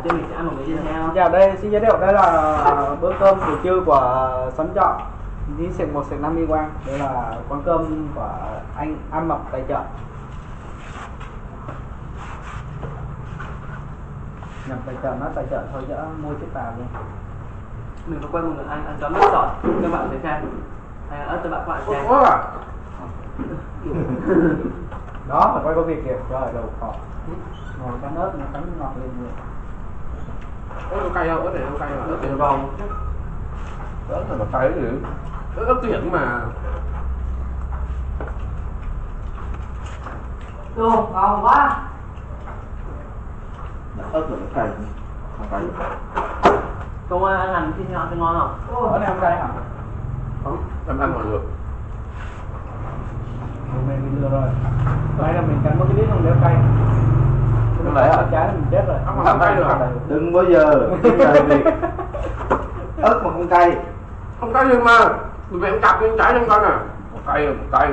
Chứ mình sẽ ăn một cái gì theo. Chào, đây xin giới thiệu đây là bữa cơm buổi trưa của Sấm Trọ. Đi sạch 1 sạch 5 đi quang. Đây là quán cơm của anh An Mập tài trợ. Nhập tài trợ, nó tài trợ thôi chứ mua chiếc tàu đi. Mình có quen một người ăn chó nước giỏi, các bạn thấy xem. Hay ớt cho bạn xem. Đó, phải quay có việc kìa, trời đầu khó. Ngồi cắn ớt nó cắn ngọt lên nhiều. Ớt đâu cay đâu, ớt này đâu cay mà, ớt này đâu không. Ớt này mà cay cái gì? Ớt tiện mà. Đồ, ngon quá. Ớt là nó cay, không cay. Công ăn hành thịt nhọn thì ngon không? Ở đây không cay hả? Không, em ăn còn được. Mình lừa rồi. Đây là mình cắn một cái lít không đéo cay. Không lấy hả? Trái là mình chết rồi. Không cay được. Đừng bao giờ. Ớt mà không cay. Không cay gì mà. Tụi mẹ chặt cái trái trong con à. Cay là cay.